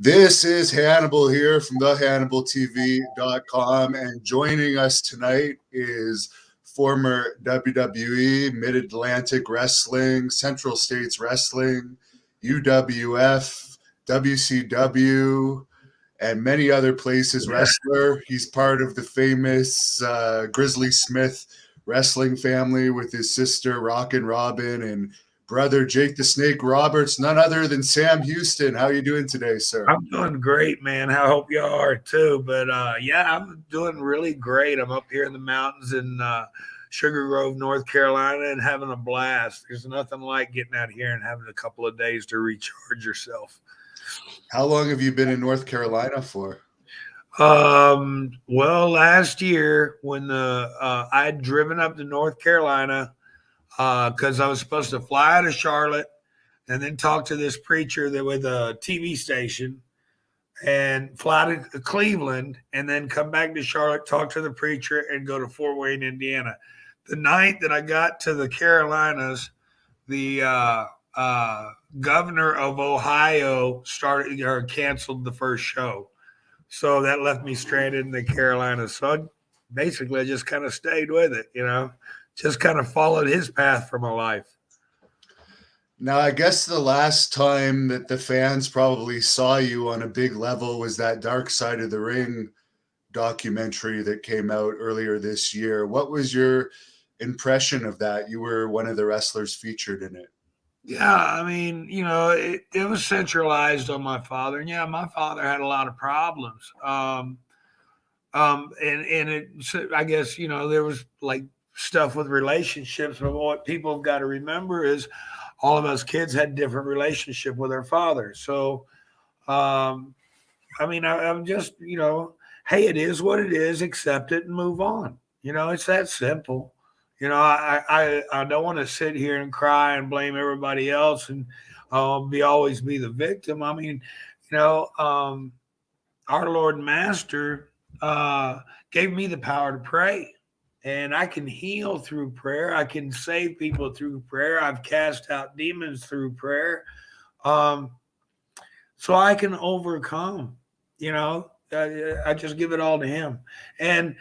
This is Hannibal here from thehannibaltv.com, and joining us tonight is former WWE, Mid-Atlantic Wrestling, Central States Wrestling, UWF, WCW, and many other places wrestler. He's part of the famous Grizzly Smith wrestling family with his sister Rockin' Robin and brother Jake the Snake Roberts, none other than Sam Huston. How are you doing today, sir? I'm doing great, man. I hope y'all are too. But yeah, I'm doing really great. I'm up here in the mountains in Sugar Grove, North Carolina, and having a blast. There's nothing like getting out here and having a couple of days to recharge yourself. How long have you been in North Carolina for? Well, last year when I had driven up to North Carolina because I was supposed to fly out of Charlotte and then talk to this preacher that with a TV station and fly to Cleveland and then come back to Charlotte, talk to the preacher, and go to Fort Wayne, Indiana. The night that I got to the Carolinas, the governor of Ohio started or canceled the first show. So that left me stranded in the Carolinas. So I just kind of stayed with it, just kind of followed his path for my life. Now, I guess the last time that the fans probably saw you on a big level was that Dark Side of the Ring documentary that came out earlier this year. What was your impression of that? You were one of the wrestlers featured in it. Yeah, I mean, it was centralized on my father. And yeah, my father had a lot of problems. I guess, there was like stuff with relationships, but what people have got to remember is all of us kids had different relationship with our father. So, I'm just, hey, it is what it is, accept it and move on. It's that simple. I don't want to sit here and cry and blame everybody else and always be the victim. I mean, our Lord and Master gave me the power to pray, and I can heal through prayer. I can save people through prayer. I've cast out demons through prayer, so I can overcome. I just give it all to Him, and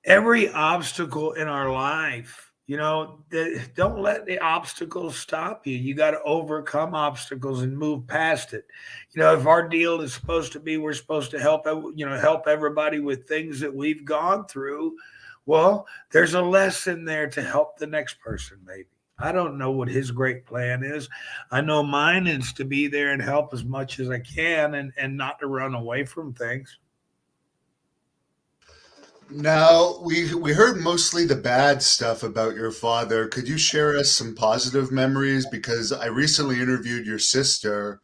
every obstacle in our life, don't let the obstacles stop you. You got to overcome obstacles and move past it. If our deal is supposed to be, we're supposed to help everybody with things that we've gone through. Well, there's a lesson there to help the next person, maybe. I don't know what his great plan is. I know mine is to be there and help as much as I can and not to run away from things. Now, we heard mostly the bad stuff about your father. Could you share us some positive memories? Because I recently interviewed your sister,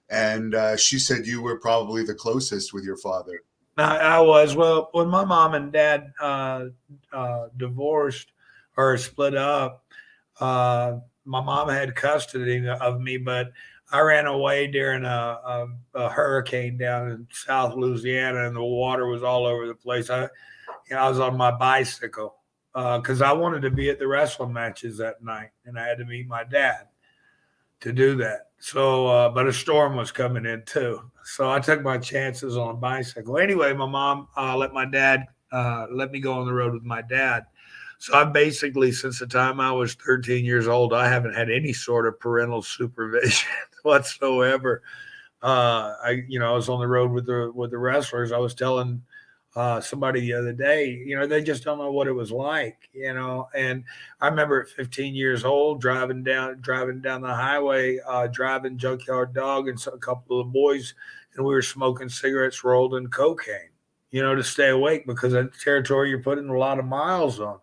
and she said you were probably the closest with your father. I was. Well, when my mom and dad divorced or split up, my mom had custody of me, but I ran away during a hurricane down in South Louisiana, and the water was all over the place. I was on my bicycle because I wanted to be at the wrestling matches that night, and I had to meet my dad to do that. So, but a storm was coming in too, so I took my chances on a bicycle. Anyway, my mom let my dad let me go on the road with my dad. So I basically, since the time I was 13 years old, I haven't had any sort of parental supervision whatsoever. I was on the road with the wrestlers. I was telling somebody the other day, they just don't know what it was like, and I remember at 15 years old driving down the highway, driving Junkyard Dog and a couple of the boys, and we were smoking cigarettes rolled in cocaine, to stay awake because that territory you're putting a lot of miles on.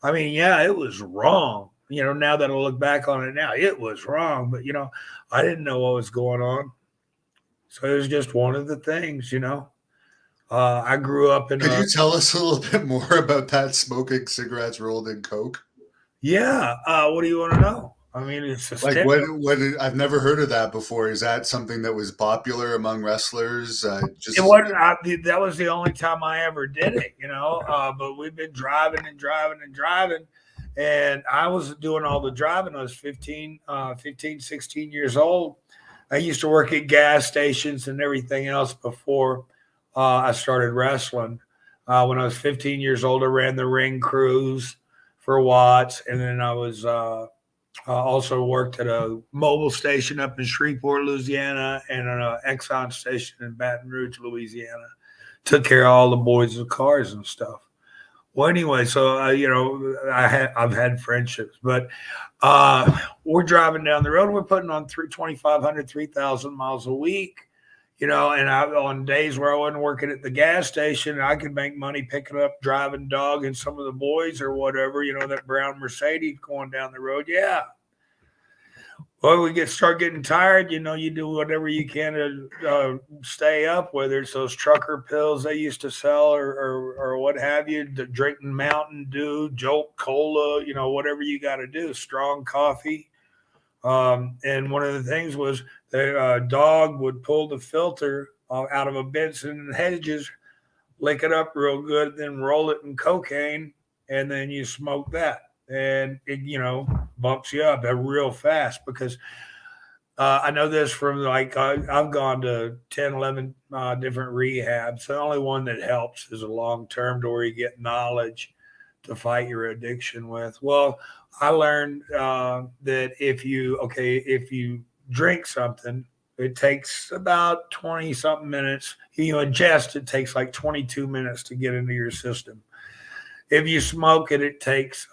I mean, yeah, it was wrong. Now that I look back on it now, it was wrong, but I didn't know what was going on. So it was just one of the things, I grew up in Could you tell us a little bit more about that smoking cigarettes rolled in coke? Yeah. What do you want to know? I mean, it's a Like what I've never heard of that before. Is that something that was popular among wrestlers? It wasn't. That was the only time I ever did it, but we've been driving and driving and driving. And I was doing all the driving. I was 15, 16 years old. I used to work at gas stations and everything else before I started wrestling. When I was 15 years old, I ran the ring crews for Watts, and then also worked at a mobile station up in Shreveport, Louisiana, and an Exxon station in Baton Rouge, Louisiana. Took care of all the boys' cars and stuff. Well, anyway, so I've had friendships, but we're driving down the road. We're putting on 2,500, 3,000 miles a week, and on days where I wasn't working at the gas station, I could make money picking up, driving dog and some of the boys or whatever, that brown Mercedes going down the road. Yeah. Well, start getting tired. You do whatever you can to stay up, whether it's those trucker pills they used to sell or what have you, drinking Mountain Dew, Jolt Cola, whatever you got to do, strong coffee. And one of the things was the dog would pull the filter out of a Benson and Hedges, lick it up real good, then roll it in cocaine, and then you smoke that. And it, bumps you up real fast because I know this from I've gone to 10, 11 different rehabs. The only one that helps is a long term to where you get knowledge to fight your addiction with. Well, I learned that if you drink something, it takes about 20 something minutes. You ingest, it takes like 22 minutes to get into your system. If you smoke it, it takes,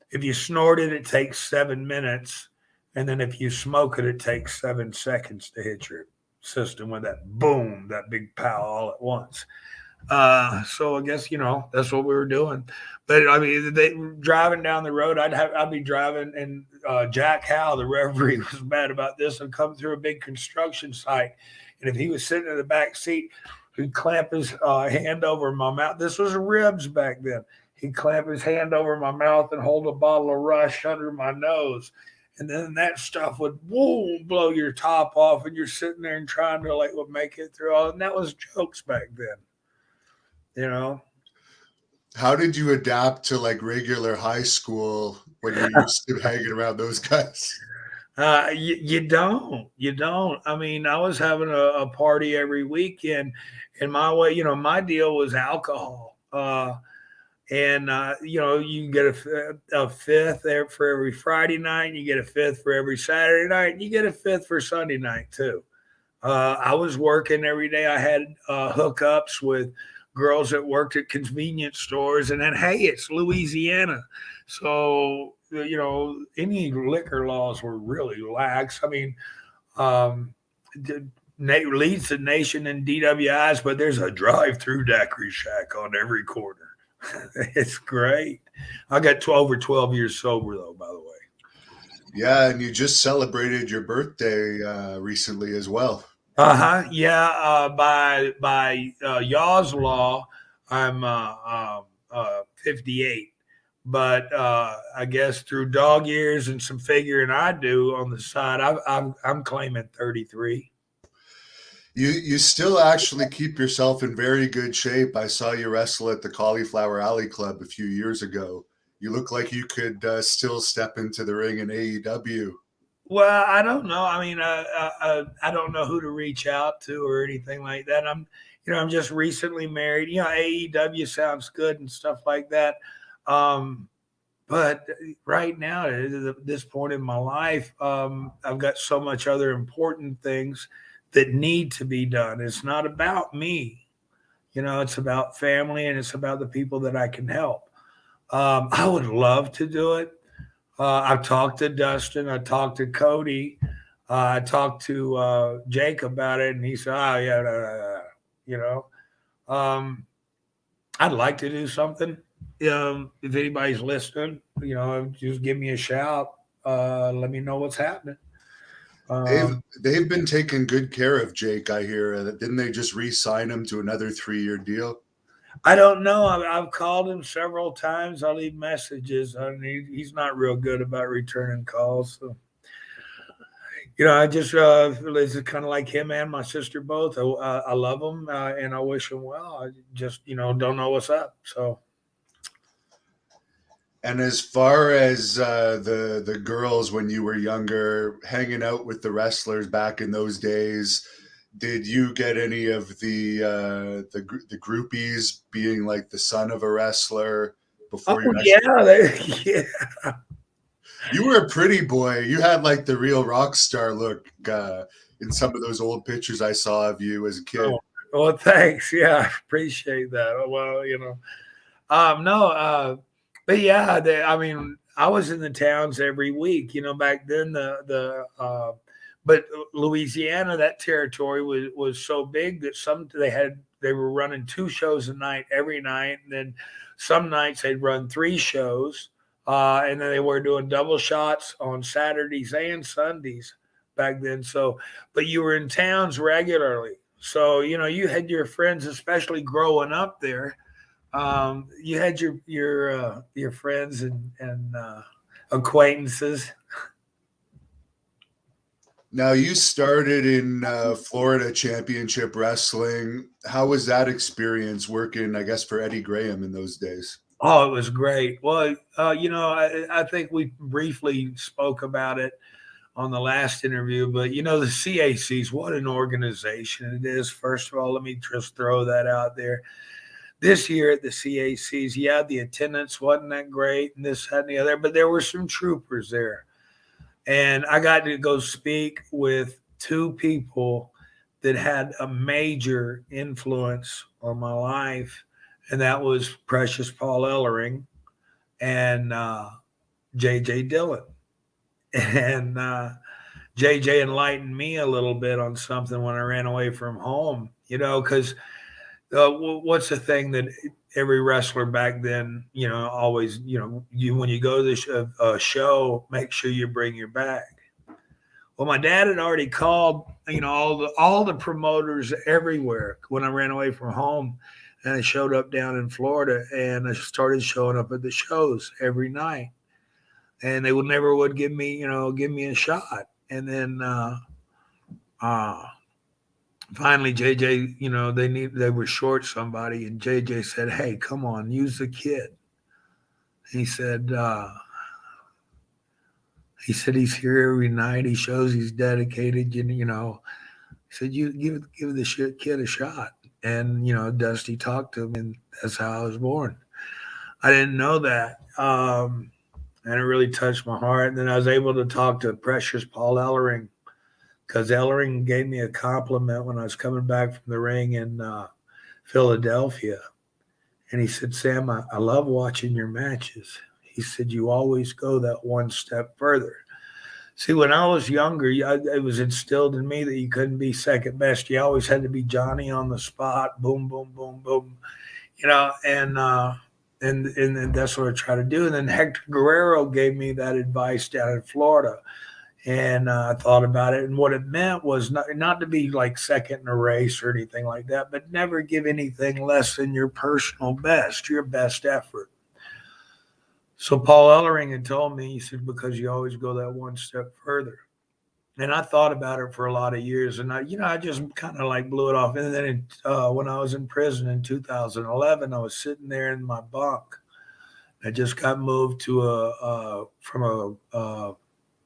if you snort it, it takes 7 minutes. And then if you smoke it, it takes 7 seconds to hit your system with that boom, that big pow all at once. So I guess, that's what we were doing. But I mean, driving down the road, I'd be driving, and Jack Howe, the referee, was mad about this, and come through a big construction site. And if he was sitting in the back seat, he'd clamp his hand over my mouth. This was ribs back then. He'd clamp his hand over my mouth and hold a bottle of Rush under my nose. And then that stuff would blow your top off, and you're sitting there and trying to make it through all. And that was jokes back then. How did you adapt to regular high school when you're used to hanging around those guys? You don't. I mean, I was having a party every weekend, and my deal was alcohol. And you get a fifth there for every Friday night, you get a fifth for every Saturday night, and you get a fifth for Sunday night too. I was working every day. I had hookups with girls that worked at convenience stores, and then hey, it's Louisiana, so any liquor laws were really lax. I mean, leads the nation in DWIs, but there's a drive-through daiquiri shack on every corner. It's great. I got over 12 years sober though, by the way. Yeah, and you just celebrated your birthday recently as well. Yeah. By Yaw's law, I'm 58, but I guess through dog years and some figuring I do on the side, I'm claiming 33. You still actually keep yourself in very good shape. I saw you wrestle at the Cauliflower Alley Club a few years ago. You look like you could still step into the ring in AEW. Well, I don't know. I mean, I don't know who to reach out to or anything like that. I'm just recently married. AEW sounds good and stuff like that. But right now, at this point in my life, I've got so much other important things that need to be done. It's not about me. It's about family, and it's about the people that I can help. I would love to do it. I've talked to Dustin. I talked to Cody. I talked to Jake about it, and he said, "Oh yeah, I'd like to do something. If anybody's listening, just give me a shout. Let me know what's happening." They've been taking good care of Jake, I hear. Didn't they just re-sign him to another 3-year deal? I don't know. I've called him several times. I leave messages. He's not real good about returning calls. So, I just it's kind of like him and my sister both. I love them and I wish them well. I just don't know what's up. So And as far as the girls when you were younger, hanging out with the wrestlers back in those days, did you get any of the groupies being like the son of a wrestler Oh before you actually? yeah, yeah. You were a pretty boy. You had like the real rock star look in some of those old pictures I saw of you as a Oh, kid. well, thanks. Yeah, I appreciate that. Well, no, but yeah, I mean, I was in the towns every week. Back then but Louisiana, that territory was so big that they were running two shows a night every night, and then some nights they'd run three shows, and then they were doing double shots on Saturdays and Sundays back then. So, but you were in towns regularly, so you had your friends, especially growing up there. You had your friends and acquaintances. Now you started in Florida Championship Wrestling. How was that experience working, I guess, for Eddie Graham in those days? Oh, it was great. Well, I think we briefly spoke about it on the last interview, but the CACs, what an organization it is. First of all, let me just throw that out there. This year at the CACs, yeah, the attendance wasn't that great, and this, that, and the other, but there were some troopers there. And I got to go speak with two people that had a major influence on my life, and that was Precious Paul Ellering and JJ Dillon. And JJ enlightened me a little bit on something when I ran away from home, because what's the thing that every wrestler back then, always, you when you go to a show, make sure you bring your bag. Well, my dad had already called, all the promoters everywhere when I ran away from home, and I showed up down in Florida, and I started showing up at the shows every night, and they would never give me a shot, and then uh, finally JJ, they were short somebody, and JJ said, "Hey, come on, use the kid." He said, he's here every night. He shows he's dedicated. He said, "You give the shit kid a shot." And Dusty talked to him, and that's how I was born. I didn't know that, and it really touched my heart. And then I was able to talk to Precious Paul Ellering, because Ellering gave me a compliment when I was coming back from the ring in Philadelphia. And he said, "Sam, I love watching your matches." He said, "You always go that one step further." See, when I was younger, it was instilled in me that you couldn't be second best. You always had to be Johnny on the spot, boom, boom, boom, boom, and that's what I try to do. And then Hector Guerrero gave me that advice down in Florida, and I thought about it. And what it meant was not to be like second in a race or anything like that, but never give anything less than your personal best, your best effort. So Paul Ellering had told me, he said, because you always go that one step further. And I thought about it for a lot of years, and I just kind of like blew it off. And then when I was in prison in 2011, I was sitting there in my bunk. I just got moved to from a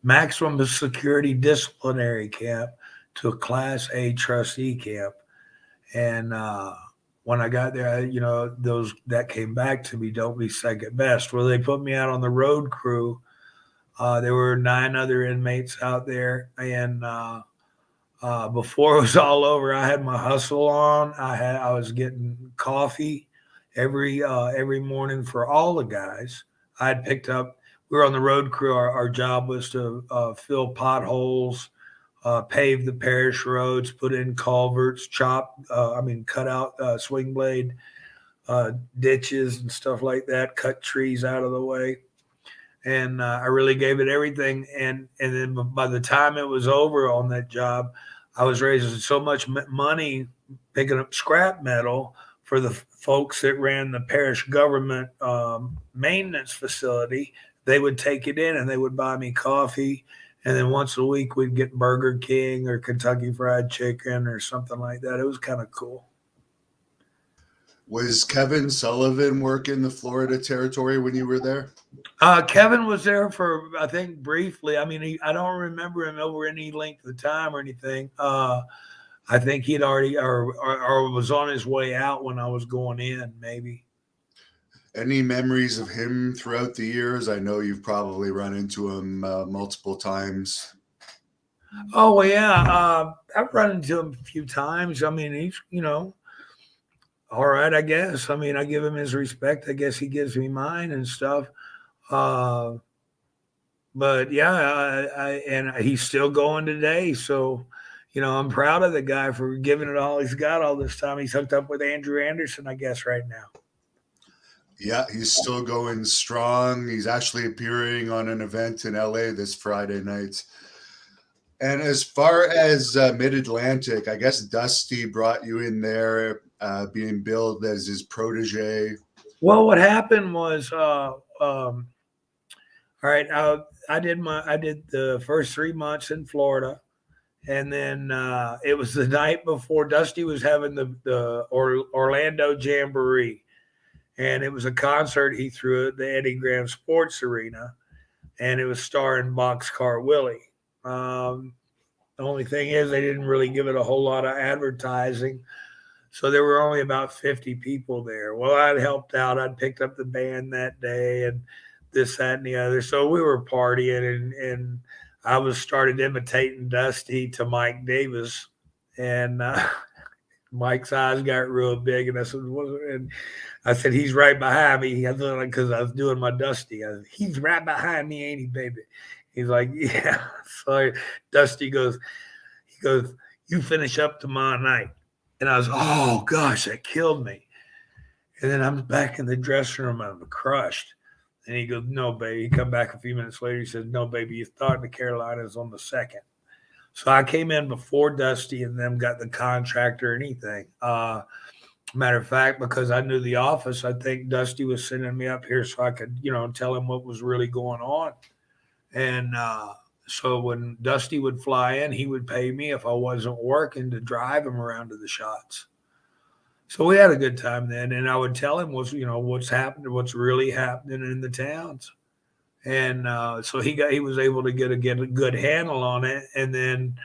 maximum security disciplinary camp to a Class A trustee camp. And when I got there, those that came back to me, don't be second best. Well, they put me out on the road crew. There were 9 other inmates out there, and before it was all over, I had my hustle on. I was getting coffee every morning for all the guys. I had picked up. We were on the road crew. Our job was to fill potholes, pave the parish roads, put in culverts, cut out swing blade ditches and stuff like that, cut trees out of the way. And I really gave it everything. And then by the time it was over on that job, I was raising so much money picking up scrap metal for the folks that ran the parish government maintenance facility. They would take it in and they would buy me coffee. And then once a week, we'd get Burger King or Kentucky Fried Chicken or something like that. It was kind of cool. Was Kevin Sullivan working the Florida territory when you were there? Kevin was there for, I think, briefly. I mean, I don't remember him over any length of time or anything. I think he'd already or was on his way out when I was going in, maybe. Any memories of him throughout the years? I know you've probably run into him multiple times. Oh well, yeah. I've run into him a few times. I mean, he's all right. I guess. I mean, I give him his respect. I guess he gives me mine and stuff. Uh, but yeah, and he's still going today. So, I'm proud of the guy for giving it all he's got all this time. He's hooked up with Andrew Anderson, I guess, right now. Yeah, he's still going strong. He's actually appearing on an event in LA this Friday night. And as far as Mid Atlantic, I guess Dusty brought you in there, being billed as his protege. Well, what happened was, all right, I did the first 3 months in Florida, and then it was the night before Dusty was having the Orlando Jamboree, and it was a concert he threw at the Eddie Graham Sports Arena, and it was starring Boxcar Willie. The only thing is they didn't really give it a whole lot of advertising. So there were only about 50 people there. Well, I'd helped out. I'd picked up the band that day and this, that, and the other. So we were partying, and I was started imitating Dusty to Mike Davis. And Mike's eyes got real big. And I said, he's right behind me. Because I was doing my Dusty. He's right behind me, ain't he, baby? He's like, yeah. So Dusty goes, you finish up tomorrow night. And I was, oh gosh, that killed me. And then I'm back in the dressing room, I'm crushed. And he goes, no, baby. He come back a few minutes later. He says, no, baby, you're starting the Carolinas on the 2nd. So I came in before Dusty and them got the contract or anything. Matter of fact, because I knew the office, I think Dusty was sending me up here so I could, tell him what was really going on. And so when Dusty would fly in, he would pay me if I wasn't working to drive him around to the shots. So we had a good time then, and I would tell him what's happening, what's really happening in the towns, and so he was able to get a good handle on it. And then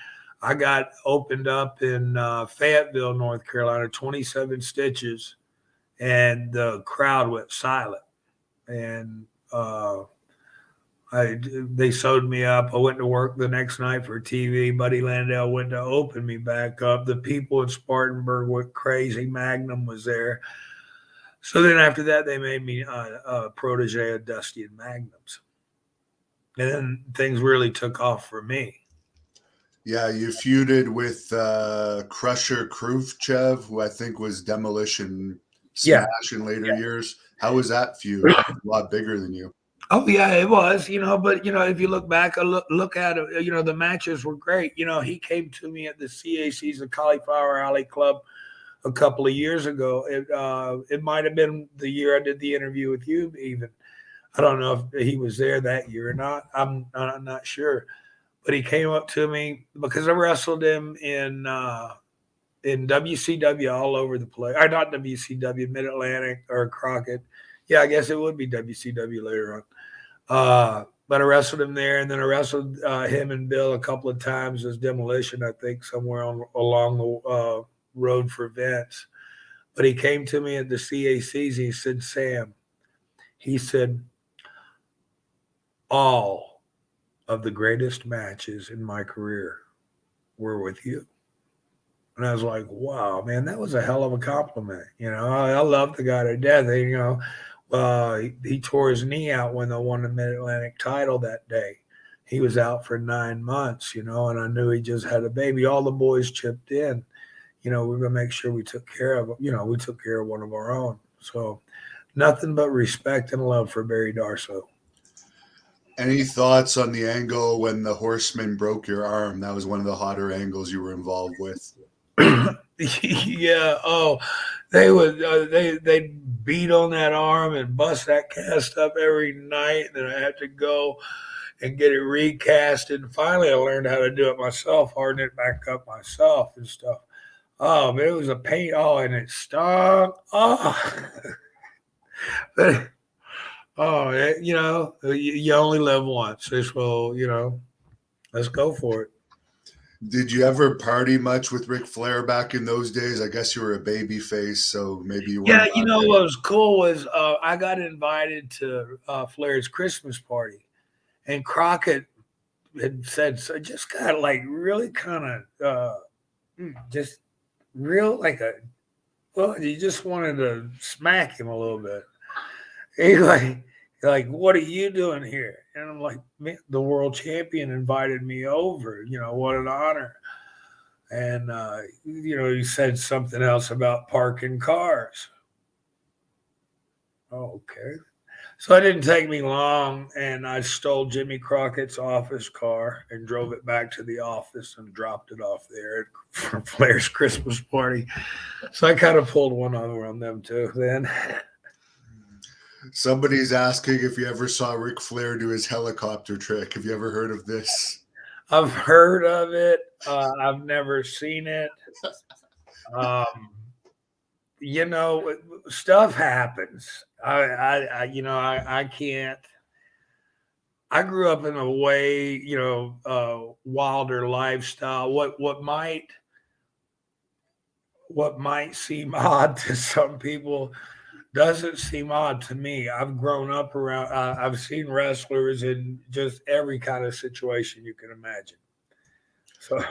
I got opened up in Fayetteville, North Carolina, 27 Stitches, and the crowd went silent, and they sewed me up. I went to work the next night for TV. Buddy Landell went to open me back up. The people at Spartanburg went crazy. Magnum was there. So then after that, they made me a protege of Dusty and Magnum's. And then things really took off for me. Yeah, you feuded with Crusher Khrushchev, who I think was Demolition Smash in later years. How was that feud? A lot bigger than you. Oh yeah, it was, but if you look back, look at it, the matches were great. He came to me at the CAC's, the Cauliflower Alley Club, a couple of years ago. It might have been the year I did the interview with you, even. I don't know if he was there that year or not. I'm not sure, but he came up to me because I wrestled him in WCW all over the place. Or not WCW, Mid Atlantic or Crockett. Yeah, I guess it would be WCW later on. But I wrestled him there, and then I wrestled him and Bill a couple of times as Demolition, I think, somewhere along the road for Vince. But he came to me at the CACs. He said, Sam, he said, all of the greatest matches in my career were with you. And I was like, wow, man, that was a hell of a compliment. I love the guy to death. He tore his knee out when they won the Mid-Atlantic title that day. He was out for 9 months, and I knew he just had a baby. All the boys chipped in. We were going to make sure we took care of him. We took care of one of our own. So nothing but respect and love for Barry Darsow. Any thoughts on the angle when the Horseman broke your arm? That was one of the hotter angles you were involved with. Yeah. Oh, they would. They'd beat on that arm and bust that cast up every night. And then I had to go and get it recast. And finally, I learned how to do it myself, harden it back up myself and stuff. Oh, but it was a pain. Oh, and it stung. Oh, oh, you only live once. This will, let's go for it. Did you ever party much with Ric Flair back in those days? I guess you were a baby face, so maybe you Yeah, weren't allowed to. what was cool was I got invited to Flair's Christmas party, and Crockett had said so. Just got like really kind of just real like a well, you just wanted to smack him a little bit. He like, what are you doing here? And I'm like, man, the world champion invited me over. What an honor. And he said something else about parking cars. Oh, okay. So it didn't take me long, and I stole Jimmy Crockett's office car and drove it back to the office and dropped it off there for Flair's Christmas party. So I kind of pulled one over on them too. Then Somebody's asking if you ever saw Ric Flair do his helicopter trick. Have you ever heard of this? I've heard of it. I've never seen it. Um, stuff happens. I can't. I grew up in a way, wilder lifestyle. What might seem odd to some people doesn't seem odd to me. I've grown up around. I've seen wrestlers in just every kind of situation you can imagine. So,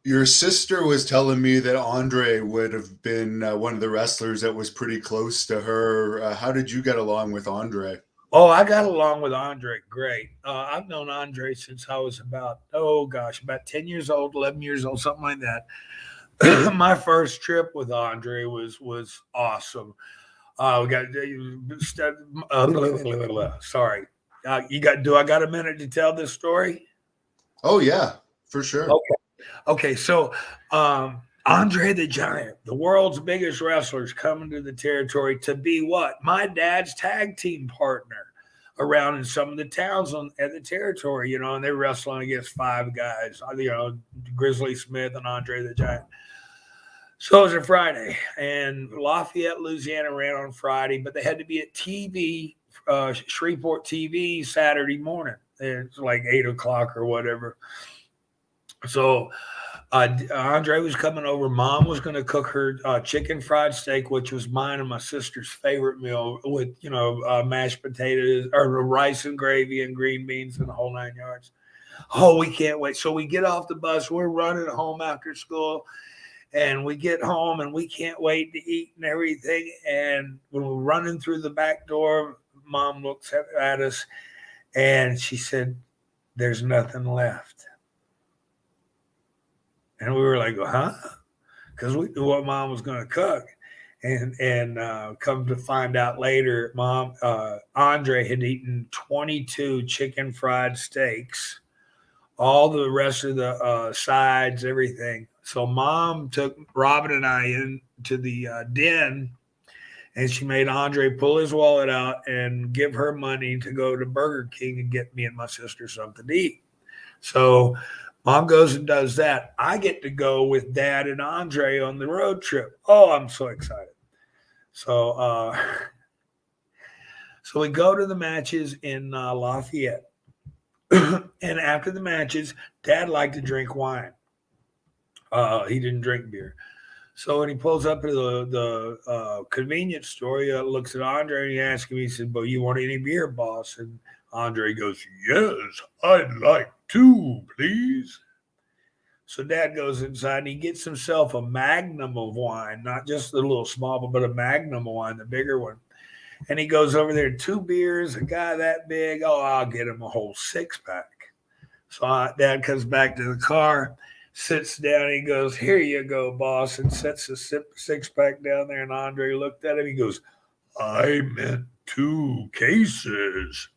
Your sister was telling me that Andre would have been one of the wrestlers that was pretty close to her. How did you get along with Andre? oh, I got along with Andre great. I've known Andre since I was about 10 years old, 11 years old, something like that. My first trip with Andre was awesome. We got sorry. You got? Do I got a minute to tell this story? Oh, yeah, for sure. Okay. Okay. So, Andre the Giant, the world's biggest wrestlers, coming to the territory to be what my dad's tag team partner around in some of the towns at the territory. And they're wrestling against five guys. Grizzly Smith and Andre the Giant. So it was a Friday, and Lafayette, Louisiana ran on Friday, but they had to be at TV, Shreveport TV Saturday morning. It's like 8 o'clock or whatever. So Andre was coming over. Mom was going to cook her chicken fried steak, which was mine and my sister's favorite meal, with mashed potatoes or rice and gravy and green beans and the whole 9 yards. Oh, we can't wait. So we get off the bus. We're running home after school. And we get home and we can't wait to eat and everything. And when we're running through the back door, Mom looks at us and she said, "There's nothing left." And we were like, huh? Because we knew what Mom was going to cook. And come to find out later, Andre had eaten 22 chicken fried steaks, all the rest of the sides, everything. So Mom took Robin and I into the den, and she made Andre pull his wallet out and give her money to go to Burger King and get me and my sister something to eat. So Mom goes and does that. I get to go with Dad and Andre on the road trip. Oh, I'm so excited. So so we go to the matches in Lafayette. And after the matches, Dad liked to drink wine. He didn't drink beer. So when he pulls up to the convenience store, he looks at Andre and he asks him, he said, "But you want any beer, boss?" And Andre goes, "Yes, I'd like two, please." So Dad goes inside and he gets himself a magnum of wine, not just the little small, but a magnum of wine, the bigger one. And he goes over there, two beers, a guy that big. Oh, I'll get him a whole six pack. So Dad comes back to the car, sits down. He goes, "Here you go, boss," and sets a six pack down there. And Andre looked at him. He goes, "I meant two cases."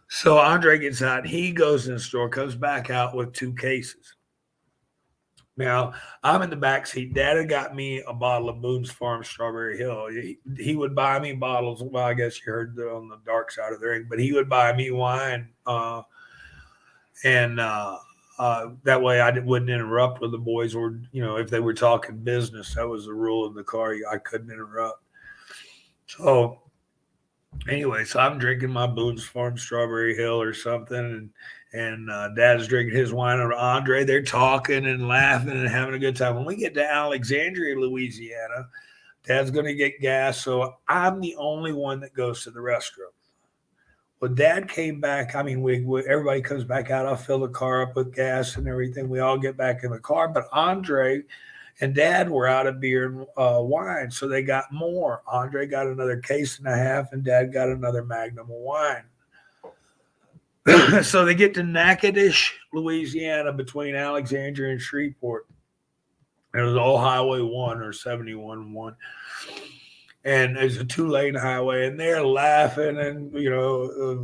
So Andre gets out. He goes in the store, comes back out with two cases. Now, I'm in the back seat. Dad had got me a bottle of Boone's Farm Strawberry Hill. He would buy me bottles. Well, I guess you heard on the dark side of the ring, but he would buy me wine. And That way I wouldn't interrupt with the boys, or if they were talking business. That was the rule in the car. I couldn't interrupt. So anyway, so I'm drinking my Boone's Farm Strawberry Hill or something, and Dad's drinking his wine. And Andre, they're talking and laughing and having a good time. When we get to Alexandria, Louisiana, Dad's going to get gas, so I'm the only one that goes to the restroom. Well, Dad came back. I mean, we everybody comes back out. I fill the car up with gas and everything. We all get back in the car, but Andre and Dad were out of beer and wine, so they got more. Andre got another case and a half, and Dad got another magnum of wine. So they get to Natchitoches, Louisiana, between Alexandria and Shreveport. It was all Highway 1 or 71-1. And it's a 2-lane highway, and they're laughing and,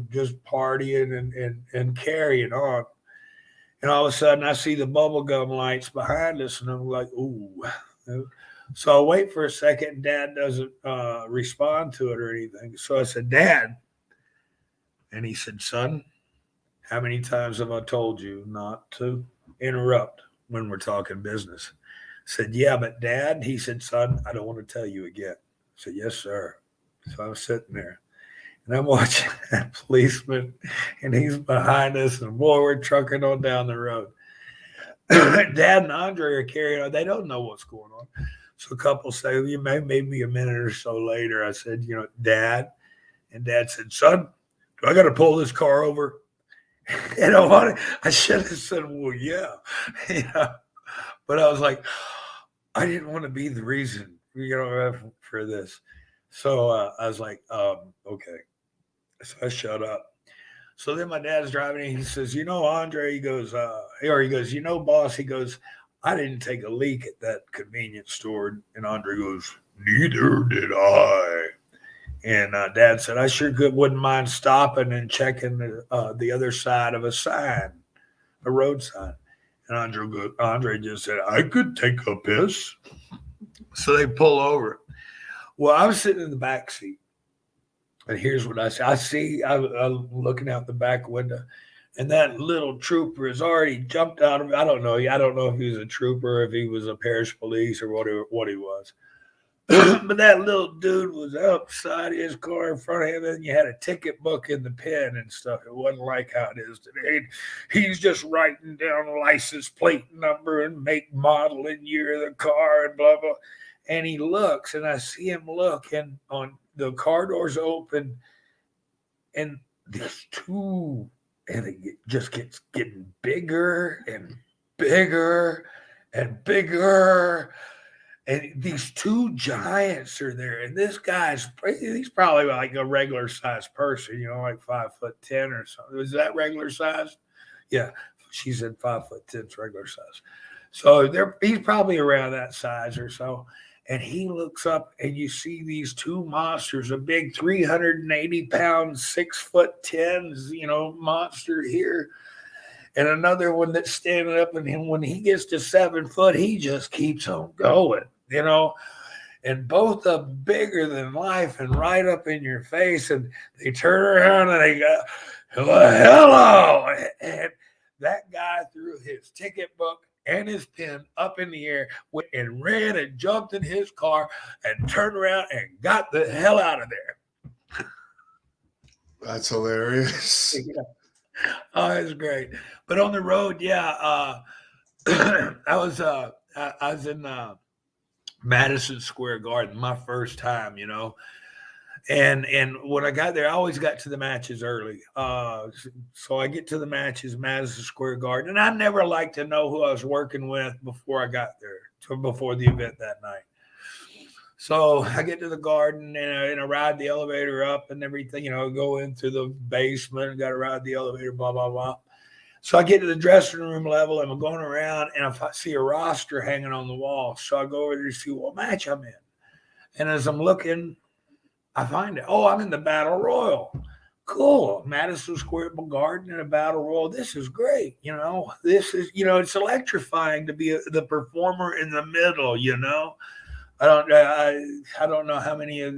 just partying and carrying on. And all of a sudden, I see the bubblegum lights behind us, and I'm like, ooh. So I wait for a second, and Dad doesn't respond to it or anything. So I said, Dad. And he said, son, how many times have I told you not to interrupt when we're talking business? I said, yeah, but Dad, he said, son, I don't want to tell you again. I said, yes, sir. So I'm sitting there, and I'm watching that policeman, and he's behind us, and boy, we're trucking on down the road. Dad and Andre are carrying on. They don't know what's going on. So a couple say, maybe a minute or so later, I said, Dad. And Dad said, son, do I got to pull this car over? I should have said, well, yeah. But I was like, I didn't want to be the reason, for this. So I was like, okay. So I shut up. So then my dad's driving, and he says, Andre, he goes, boss, he goes, I didn't take a leak at that convenience store. And Andre goes, neither did I. And Dad said, I sure wouldn't mind stopping and checking the other side of a sign, a road sign. And Andre just said, I could take a piss. So they pull over. Well, I was sitting in the back seat. And here's what I see. I'm looking out the back window, and that little trooper has already jumped out of. I don't know if he was a trooper, if he was a parish police, or what he was. But that little dude was outside his car in front of him, and you had a ticket book in the pen and stuff. It wasn't like how it is today. He's just writing down a license plate number and make, model, and year of the car and blah, blah. And he looks, and I see him look, and on the car doors open, and these two, and it just gets getting bigger and bigger and bigger. And these two giants are there, and this he's probably like a regular sized person, like 5'10" or something. Is that regular size? Yeah, she said 5'10" is regular size. So he's probably around that size or so. And he looks up, and you see these two monsters, a big 380-pound, 6'10", monster here, and another one that's standing up. And when he gets to 7 foot, he just keeps on going, and both of them bigger than life and right up in your face. And they turn around and they go, hello. And that guy threw his ticket book and his pen up in the air, went and ran and jumped in his car and turned around and got the hell out of there. That's hilarious. Yeah. Oh, it's great. But on the road, I was in Madison Square Garden, my first time, And when I got there, I always got to the matches early. So I get to the matches, Madison Square Garden, and I never liked to know who I was working with before I got there, before the event that night. So I get to the garden, and I ride the elevator up and everything, go into the basement, got to ride the elevator, blah, blah, blah. So I get to the dressing room level, and I'm going around, and I see a roster hanging on the wall. So I go over there to see what match I'm in. And as I'm looking, I find it. Oh, I'm in the Battle Royal. Cool. Madison Square Garden in a Battle Royal. This is great. This is, it's electrifying to be the performer in the middle, I don't know how many of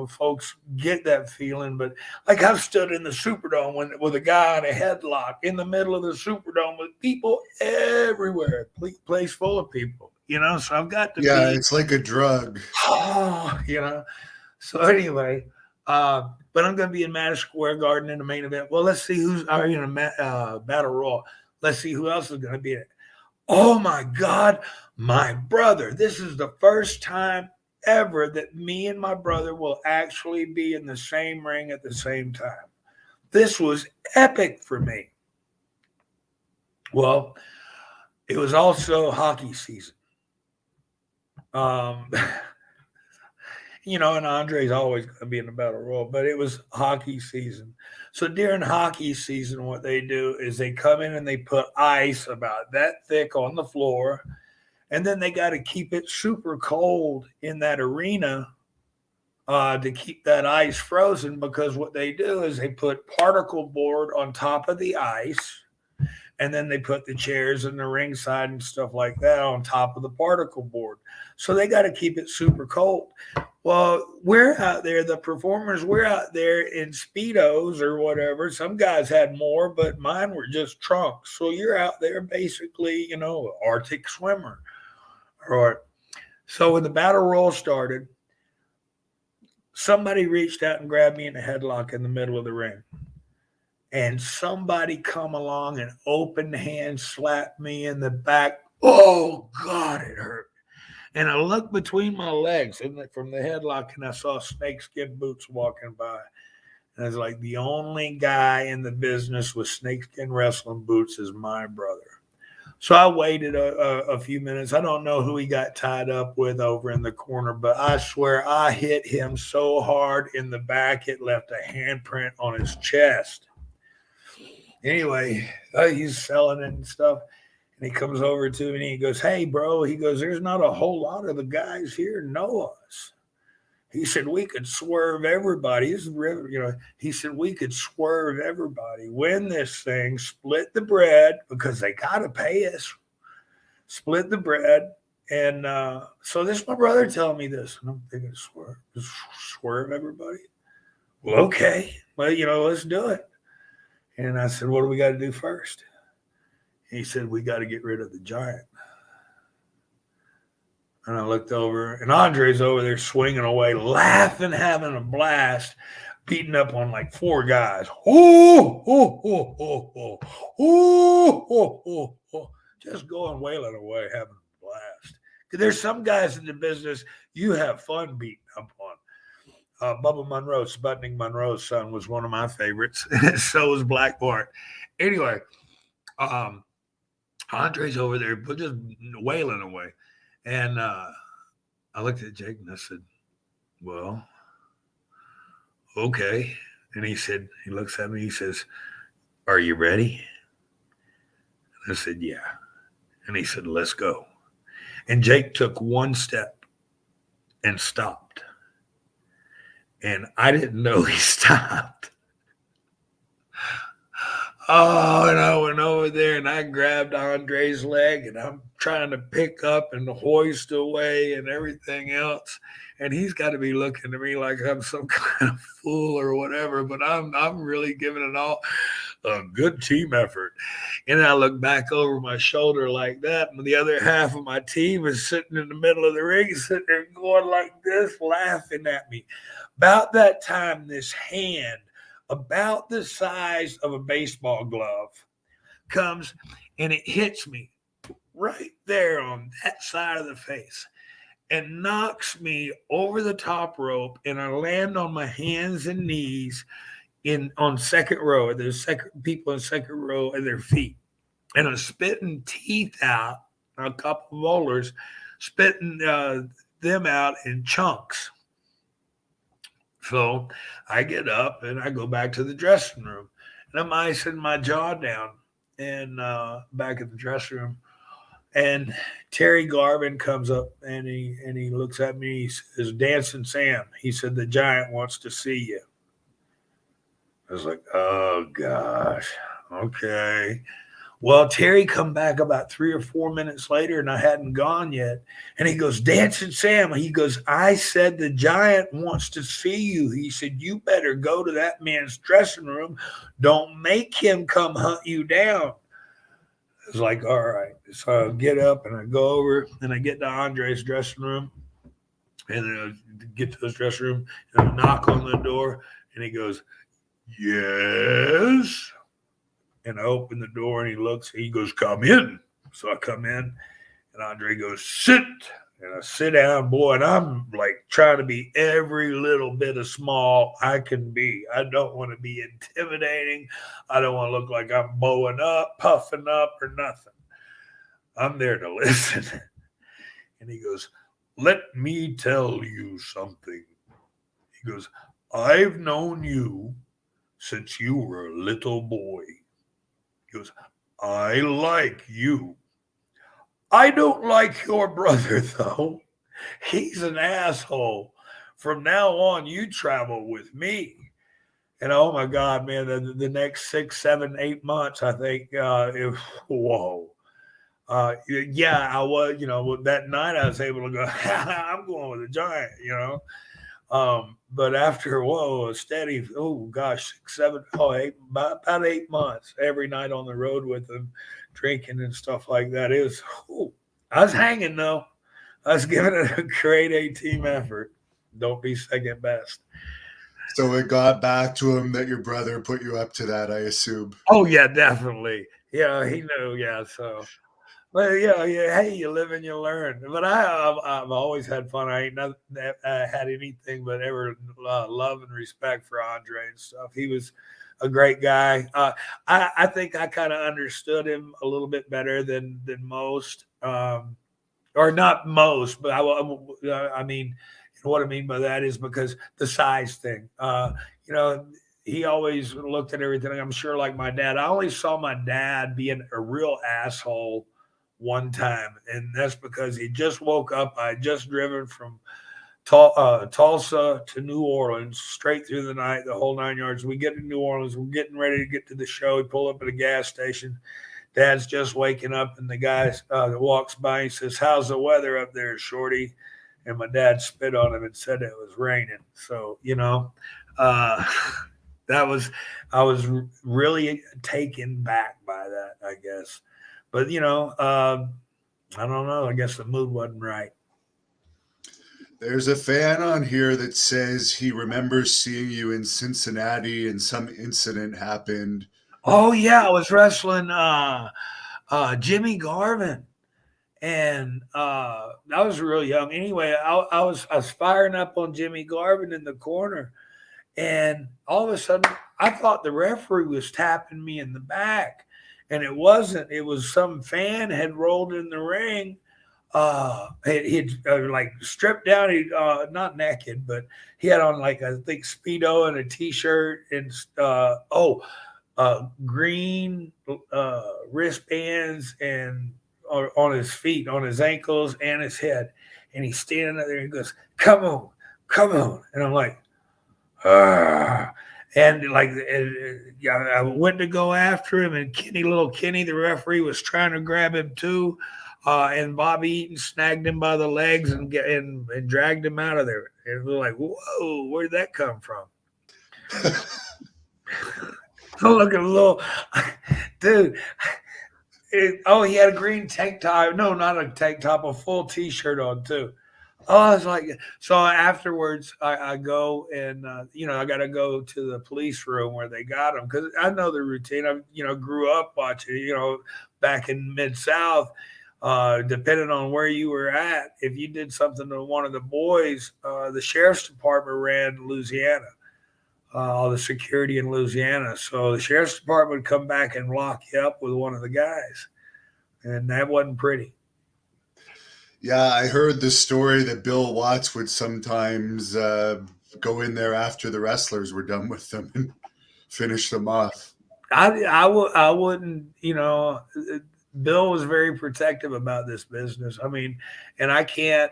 folks get that feeling. But like I've stood in the Superdome with a guy in a headlock in the middle of the Superdome with people everywhere, place full of people. So I've got to Yeah, be, it's like a drug. oh, So anyway, but I'm going to be in Madison Square Garden in the main event. Well, let's see who's in a battle royal. Let's see who else is going to be in it. Oh my God, my brother! This is the first time ever that me and my brother will actually be in the same ring at the same time. This was epic for me. Well, it was also hockey season. And Andre's always going to be in the battle royal, but it was hockey season. So during hockey season, what they do is they come in and they put ice about that thick on the floor, and then they got to keep it super cold in that arena to keep that ice frozen, because what they do is they put particle board on top of the ice, and then they put the chairs and the ringside and stuff like that on top of the particle board. So they got to keep it super cold. Well, we're out there, the performers, we're out there in Speedos or whatever. Some guys had more, but mine were just trunks. So you're out there basically, Arctic swimmer. Or so when the battle royal started, somebody reached out and grabbed me in a headlock in the middle of the ring. And somebody come along and open hand slapped me in the back. Oh, God, it hurt. And I looked between my legs from the headlock, and I saw snakeskin boots walking by. And I was like, the only guy in the business with snakeskin wrestling boots is my brother. So I waited a few minutes. I don't know who he got tied up with over in the corner, but I swear I hit him so hard in the back, it left a handprint on his chest. Anyway, he's selling it and stuff. And he comes over to me and he goes, hey, bro, he goes, there's not a whole lot of the guys here know us. He said, we could swerve everybody. He said, we could swerve everybody, win this thing, split the bread, because they got to pay us, split the bread. And so this is my brother telling me this. And I'm thinking, swerve everybody? Well, okay. Well, let's do it. And I said, what do we got to do first? He said, we got to get rid of the giant. And I looked over, and Andre's over there swinging away, laughing, having a blast, beating up on like 4 guys. Just going wailing away, having a blast. Because there's some guys in the business you have fun beating up on. Bubba Monroe, Sputnik Monroe's son, was one of my favorites. So was Black Bart. Anyway, Andre's over there, but just wailing away. And I looked at Jake and I said, well, okay. And he looks at me, he says, are you ready? And I said, yeah. And he said, let's go. And Jake took one step and stopped. And I didn't know he stopped. Oh, and I went over there and I grabbed Andre's leg and I'm trying to pick up and hoist away and everything else. And he's got to be looking at me like I'm some kind of fool or whatever, but I'm really giving it all a good team effort. And I look back over my shoulder like that, and the other half of my team is sitting in the middle of the ring, sitting there going like this, laughing at me. About that time, this hand, about the size of a baseball glove, comes and it hits me right there on that side of the face and knocks me over the top rope, and I land on my hands and knees on second row. There's people in second row at their feet, and I'm spitting teeth out, a couple of molars, spitting them out in chunks. So I get up and I go back to the dressing room, and I'm icing my jaw down and back at the dressing room. And Terry Garvin comes up and he looks at me. He says, Dancing Sam. He said, the giant wants to see you. I was like, oh gosh, okay. Well, Terry come back about 3 or 4 minutes later, and I hadn't gone yet. And he goes, Dancing Sam. He goes, I said the giant wants to see you. He said, you better go to that man's dressing room. Don't make him come hunt you down. I was like, all right. So I get up and I go over and I get to Andre's dressing room. And then I get to his dressing room and I knock on the door. And he goes, yes. And I open the door and he looks, he goes, come in. So I come in and Andre goes, sit. And I sit down, boy, and I'm like trying to be every little bit of small I can be. I don't want to be intimidating. I don't want to look like I'm bowing up, puffing up, or nothing. I'm there to listen. And he goes, let me tell you something. He goes, I've known you since you were a little boy. He goes, I like you. I don't like your brother, though. He's an asshole. From now on, you travel with me. And oh my God, man, the next 6, 7, 8 months, I think, whoa. Yeah, I was, that night I was able to go, I'm going with a giant, But after, whoa, a steady, oh gosh, 6, 7, 8, about 8 months every night on the road with him, drinking and stuff like that. It was, I was hanging though. I was giving it a grade A team effort. Don't be second best. So it got back to him that your brother put you up to that, I assume. Oh yeah, definitely. Yeah, he knew. Yeah, so. Well, yeah. Hey, you live and you learn. But I've always had fun. I ain't not had anything but ever love and respect for Andre and stuff. He was a great guy. I think I kind of understood him a little bit better than most, or not most, but I mean, what I mean by that is because the size thing. You know, he always looked at everything. I'm sure, like my dad. I only saw my dad being a real asshole one time, and that's because he just woke up. I had just driven from Tulsa to New Orleans, straight through the night, the whole 9 yards. We get to New Orleans. We're getting ready to get to the show. We pull up at a gas station. Dad's just waking up, and the guy that walks by, he says, how's the weather up there, Shorty? And my dad spit on him and said it was raining. So, uh, that was, I was really taken back by that, I guess. But, I don't know. I guess the mood wasn't right. There's a fan on here that says he remembers seeing you in Cincinnati and some incident happened. Oh, yeah. I was wrestling Jimmy Garvin. And I was real young. Anyway, I was firing up on Jimmy Garvin in the corner. And all of a sudden, I thought the referee was tapping me in the back. And it wasn't. It was some fan had rolled in the ring. He'd like stripped down. He not naked, but he had on like I think speedo and a t-shirt and green wristbands and on his feet, on his ankles, and his head. And he's standing there. And he goes, "Come on, come on!" And I'm like, "Ah." And like, yeah, I went to go after him, and little Kenny, the referee, was trying to grab him too. And Bobby Eaton snagged him by the legs and dragged him out of there. And we're like, "Whoa, where'd that come from?" Look at a little dude. He had a green tank top. No, not a tank top, a full T-shirt on too. Oh, I was like, so afterwards, I go and I got to go to the police room where they got him because I know the routine. I grew up watching. Back in Mid-South, depending on where you were at, if you did something to one of the boys, the sheriff's department ran Louisiana. All the security in Louisiana. So the sheriff's department would come back and lock you up with one of the guys. And that wasn't pretty. Yeah, I heard the story that Bill Watts would sometimes go in there after the wrestlers were done with them and finish them off. I wouldn't, Bill was very protective about this business. I mean, and I can't,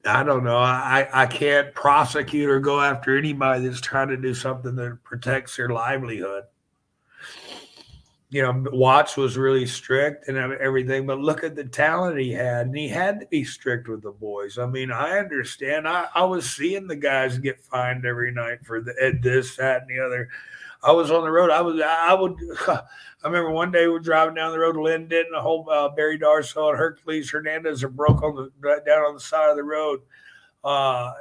I don't know. I can't prosecute or go after anybody that's trying to do something that protects their livelihood. Watts was really strict and everything, but look at the talent he had, and he had to be strict with the boys. I mean, I understand. I was seeing the guys get fined every night for this, that, and the other. I was on the road. I would. I remember one day we were driving down the road. Lynn did, and the whole Barry Darsow and Hercules Hernandez are broke on the down on the side of the road. Uh,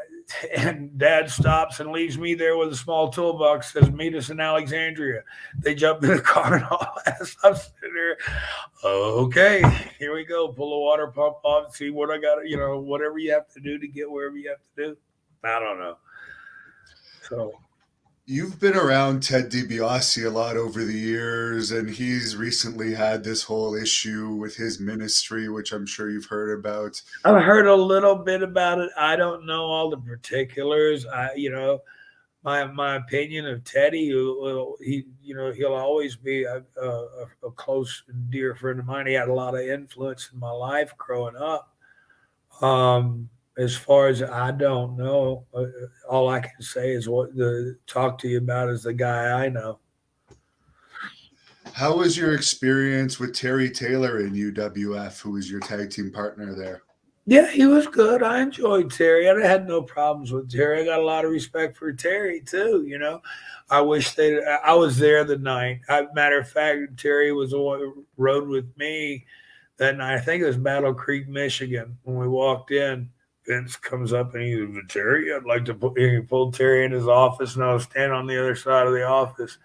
and Dad stops and leaves me there with a small toolbox. Says, "Meet us in Alexandria." They jump in the car and all that. I'm sitting there. Okay, here we go. Pull the water pump off. See what I got. Whatever you have to do to get wherever you have to do. I don't know. So You've been around Ted DiBiase a lot over the years, and he's recently had this whole issue with his ministry, which I'm sure you've heard about. I've heard a little bit about it. I don't know all the particulars. My opinion of Teddy, he'll always be a close and dear friend of mine. He had a lot of influence in my life growing up. As far as I don't know, all I can say is what the talk to you about is the guy I know. How was your experience with Terry Taylor in UWF, who was your tag team partner there? Yeah, he was good. I enjoyed Terry. I had no problems with Terry. I got a lot of respect for Terry too. I wish I was there the night. Matter of fact, Terry was the one who rode with me that night. I think it was Battle Creek, Michigan. When we walked in, Vince comes up and he's like, "Terry, I'd like to put." He pulled Terry in his office, and I was standing on the other side of the office.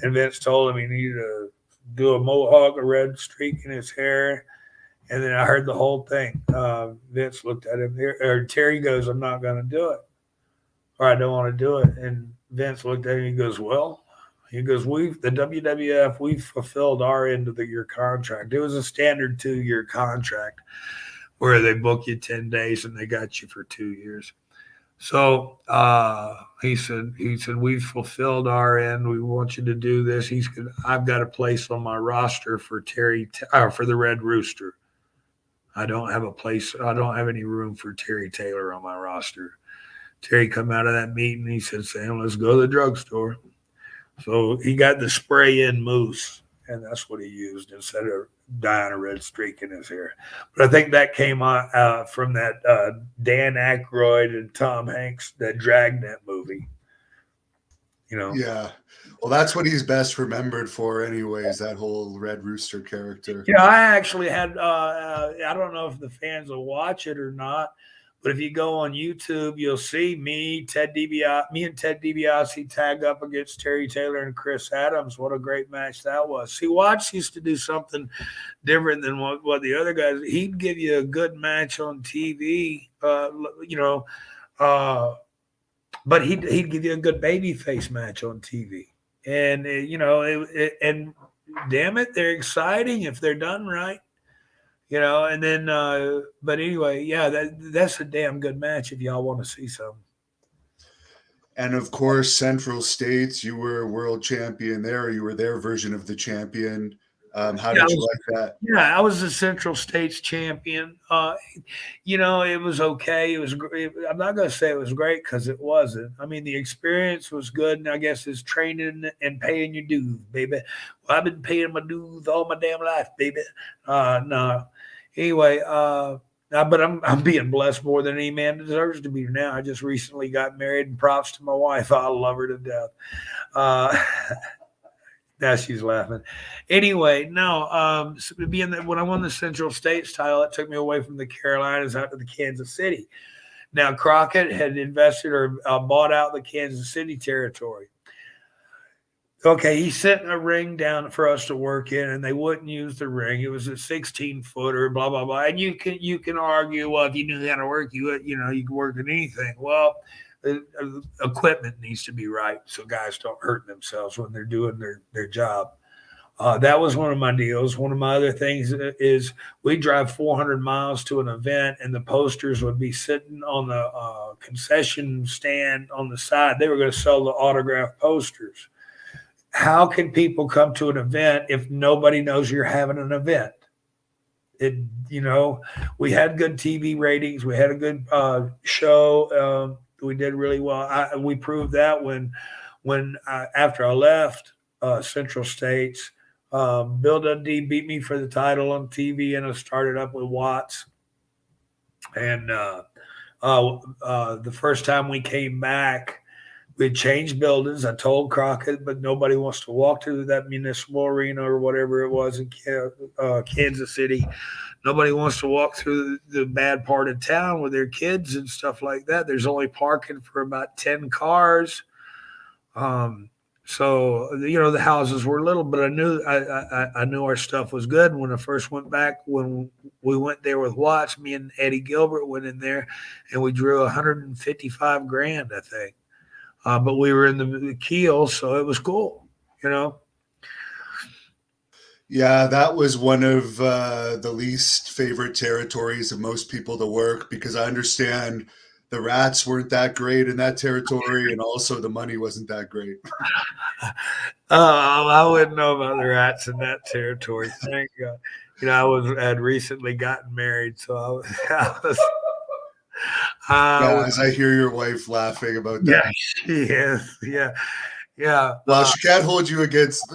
And Vince told him he needed to do a mohawk, a red streak in his hair. And then I heard the whole thing. Vince looked at him there, or Terry goes, "I'm not going to do it, or I don't want to do it." And Vince looked at him. He goes, the WWF, we've fulfilled our end of your contract. It was a standard 2-year contract where they book you 10 days and they got you for 2 years. So he said, "We've fulfilled our end. We want you to do this." He said, "I've got a place on my roster for for the Red Rooster. I don't have a place. I don't have any room for Terry Taylor on my roster." Terry come out of that meeting. He said, "Sam, let's go to the drugstore." So he got the spray-in mousse, and that's what he used instead of dyeing a red streak in his hair. But I think that came from that Dan Aykroyd and Tom Hanks, that Dragnet movie. Yeah. Well, that's what he's best remembered for anyways, that whole Red Rooster character. I actually had, I don't know if the fans will watch it or not, but if you go on YouTube, you'll see me and Ted DiBiase tag up against Terry Taylor and Chris Adams. What a great match that was. See, Watts used to do something different than what the other guys. He'd give you a good match on TV, but he'd give you a good babyface match on TV. And, and damn it, they're exciting if they're done right. And then, but anyway, yeah, that's a damn good match if y'all want to see some. And of course, Central States, you were world champion there. You were their version of the champion. How did you like that? Yeah, I was the Central States champion. It was okay. It was. I'm not going to say it was great because it wasn't. I mean, the experience was good, and I guess it's training and paying your dues, baby. Well, I've been paying my dues all my damn life, baby. No. Anyway, but I'm being blessed more than any man deserves to be now. I just recently got married, and props to my wife. I love her to death. Now she's laughing. Anyway, no. Being that when I won the Central States title, it took me away from the Carolinas out to the Kansas City. Now Crockett had invested or bought out the Kansas City territory. Okay, he sent a ring down for us to work in, and they wouldn't use the ring. It was a 16-footer, blah blah blah. And you can argue, well, if you knew how to work, you could work in anything. Well, equipment needs to be right so guys don't hurt themselves when they're doing their job. That was one of my deals. One of my other things is we drive 400 miles to an event, and the posters would be sitting on the concession stand on the side. They were going to sell the autographed posters. How can people come to an event if nobody knows you're having an event? it, you know, we had good TV ratings. We had a good show. We did really well. We proved that when after I left Central States, Bill Dundee beat me for the title on TV, and I started up with Watts. And the first time we came back, we changed buildings. I told Crockett, but nobody wants to walk to that municipal arena or whatever it was in Kansas City. Nobody wants to walk through the bad part of town with their kids and stuff like that. There's only parking for about 10 cars. Um, so the houses were little, but I knew our stuff was good. When I first went back, when we went there with Watts, me and Eddie Gilbert went in there, and we drew 155 grand, I think. But we were in the keel, so it was cool, you know. Yeah, that was one of the least favorite territories of most people to work because I understand the rats weren't that great in that territory, and also the money wasn't that great. I wouldn't know about the rats in that territory. Thank God. I had recently gotten married, so I was, I Yeah, was as I hear your wife laughing about that. yeah, she is. Yeah, yeah. Well, she can't hold you against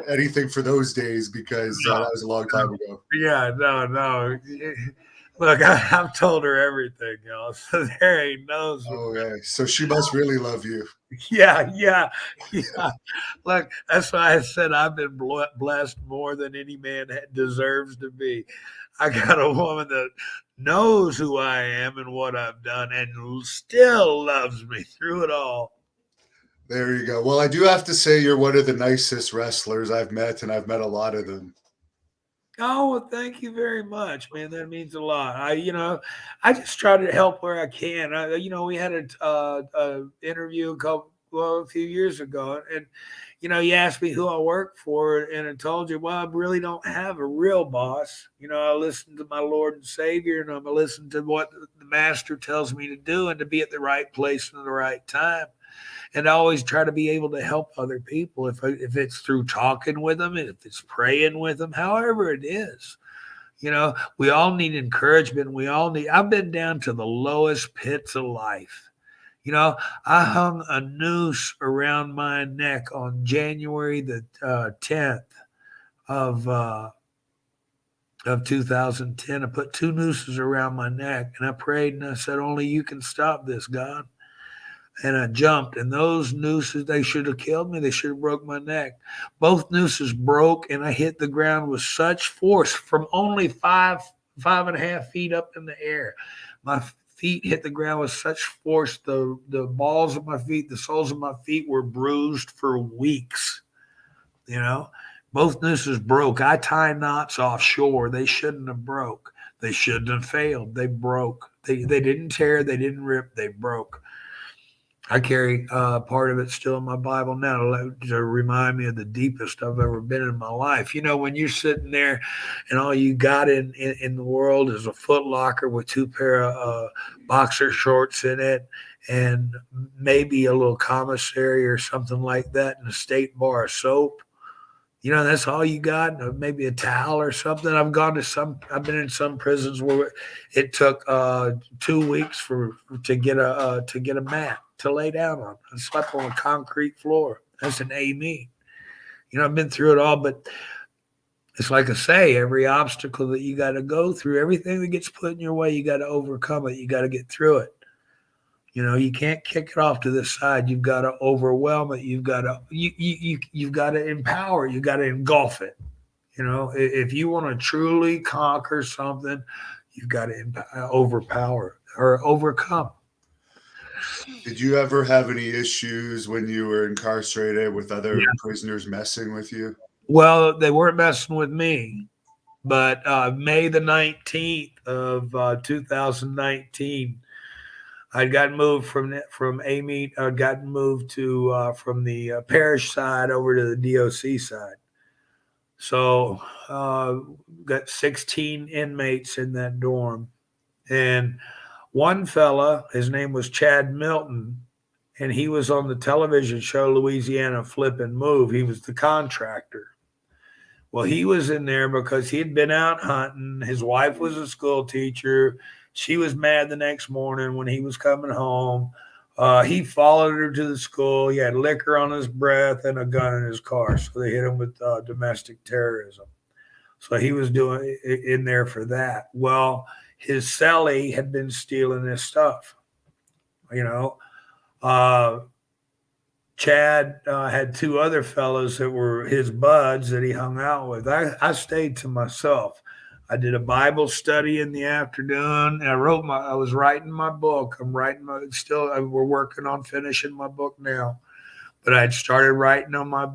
anything for those days because No, that was a long time ago. yeah, no, no. Look, I've told her everything, y'all. So there ain't no. Okay, so she must really love you. Yeah, yeah, yeah. Look, that's why I said I've been blessed more than any man deserves to be. I got a woman that knows who I am and what I've done and still loves me through it all. There you go. Well, I do have to say you're one of the nicest wrestlers I've met, and I've met a lot of them. Oh, well, thank you very much, man. That means a lot. I just try to help where I can. We had a interview a few years ago, and you asked me who I work for, and I told you, well, I really don't have a real boss. I listen to my Lord and Savior, and I'm listen to what the Master tells me to do, and to be at the right place and the right time. And I always try to be able to help other people if it's through talking with them, if it's praying with them, however it is. We all need encouragement. I've been down to the lowest pits of life. I hung a noose around my neck on January the 10th of uh, of 2010. I put two nooses around my neck, and I prayed and I said, "Only you can stop this, God." And I jumped, and those nooses, they should have killed me. They should have broke my neck. Both nooses broke, and I hit the ground with such force from only 5.5 feet up in the air. My feet hit the ground with such force. The balls of my feet, the soles of my feet were bruised for weeks. You know, both nooses broke. I tie knots offshore. They shouldn't have broke. They shouldn't have failed. They broke. They didn't tear. They didn't rip. They broke. I carry part of it still in my Bible now to remind me of the deepest I've ever been in my life. When you're sitting there and all you got in the world is a Foot Locker with two pair of boxer shorts in it and maybe a little commissary or something like that and a state bar of soap. That's all you got. Maybe a towel or something. I've been in some prisons where it took 2 weeks to get a mat to lay down on. I slept on a concrete floor. That's an A-me. I've been through it all, but it's like I say, every obstacle that you got to go through, everything that gets put in your way, you got to overcome it. You got to get through it. You can't kick it off to the side. You've got to overwhelm it. You've got to empower. You got to engulf it. If you want to truly conquer something, you've got to overpower or overcome. Did you ever have any issues when you were incarcerated with other Yeah. prisoners messing with you? Well, they weren't messing with me, but May the 19th of 2019, I'd gotten moved from AME. I'd gotten moved to from the parish side over to the DOC side. So got 16 inmates in that dorm, and one fella, his name was Chad Milton, and he was on the television show Louisiana Flip and Move. He was the contractor. Well, he was in there because he had been out hunting. His wife was a school teacher. She was mad the next morning when he was coming home. He followed her to the school. He had liquor on his breath and a gun in his car. So they hit him with domestic terrorism. So he was doing in there for that. Well, his cellie had been stealing his stuff. You know, uh, Chad had two other fellows that were his buds that he hung out with. I stayed to myself. I did a Bible study in the afternoon. And I was writing my book. We're working on finishing my book now. But I'd started writing my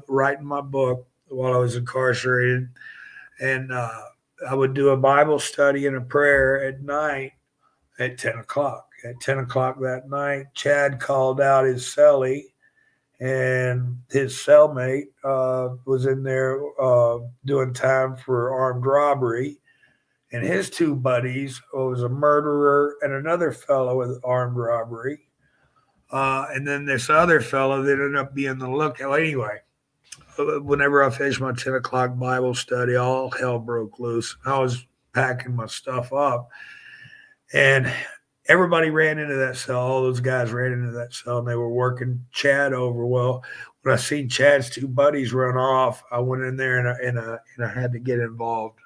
book while I was incarcerated. And I would do a Bible study and a prayer at night at 10 o'clock. At 10 o'clock that night, Chad called out his cellie, and his cellmate was in there doing time for armed robbery. And his two buddies was a murderer and another fellow with armed robbery. And then this other fellow that ended up being the lookout. Anyway, whenever I finished my 10 o'clock Bible study, all hell broke loose. I was packing my stuff up, and everybody ran into that cell. All those guys ran into that cell, and they were working Chad over. Well, when I seen Chad's two buddies run off, I went in there and I had to get involved.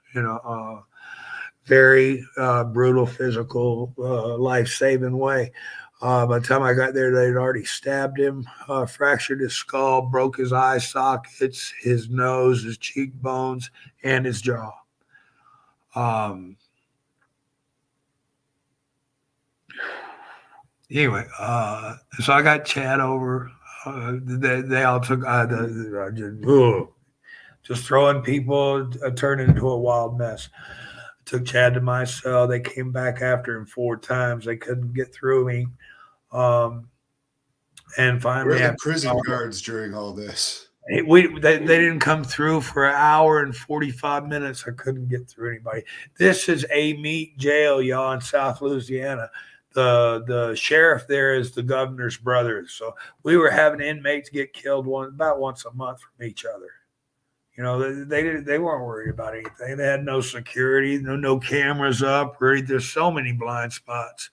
Very brutal, physical, life-saving way. By the time I got there, they'd already stabbed him, fractured his skull, broke his eye sockets, his nose, his cheekbones, and his jaw. Anyway, so I got Chad over. They all took just throwing people, turned into a wild mess. I took Chad to my cell. They came back after him 4 times. They couldn't get through me. And finally, where are the prison guards during all this? They didn't come through for an hour and 45 minutes. I couldn't get through anybody. This is a meat jail, y'all, in South Louisiana. The sheriff there is the governor's brother. So we were having inmates get killed about once a month from each other. They weren't worried about anything. They had no security, no cameras up. Right? There's so many blind spots.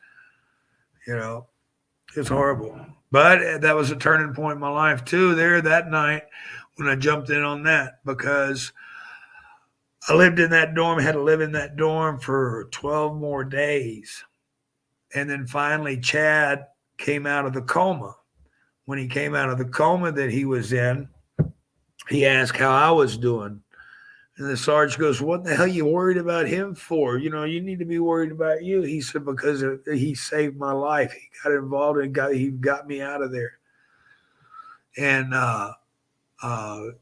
It's horrible. But that was a turning point in my life too. There that night when I jumped in on that, because I lived in that dorm, had to live in that dorm for 12 more days. And then finally Chad came out of the coma. When he came out of the coma that he was in, he asked how I was doing. And the sergeant goes, "What the hell are you worried about him for? You need to be worried about you." He said, "Because he saved my life. He got involved and he got me out of there." And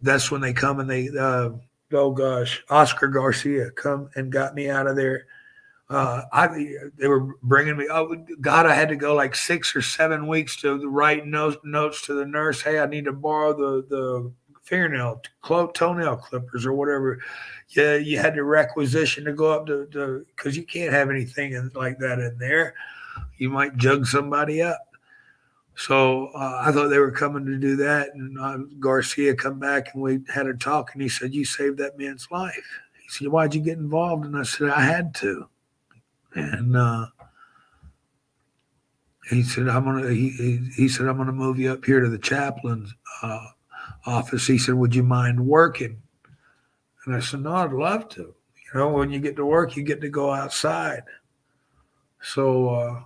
that's when they come and they, Oscar Garcia come and got me out of there. They were bringing me. Oh God, I had to go like 6 or 7 weeks to write notes to the nurse. Hey, I need to borrow the fingernail, toenail clippers or whatever. Yeah, you had to requisition to go up to because you can't have anything like that in there. You might jug somebody up. So I thought they were coming to do that. And Garcia come back and we had a talk, and he said, "You saved that man's life." He said, "Why'd you get involved?" And I said, "I had to." And he said, "I'm gonna." He said, "I'm gonna move you up here to the chaplain's office." He said, "Would you mind working?" And I said, "No, I'd love to. When you get to work, you get to go outside." So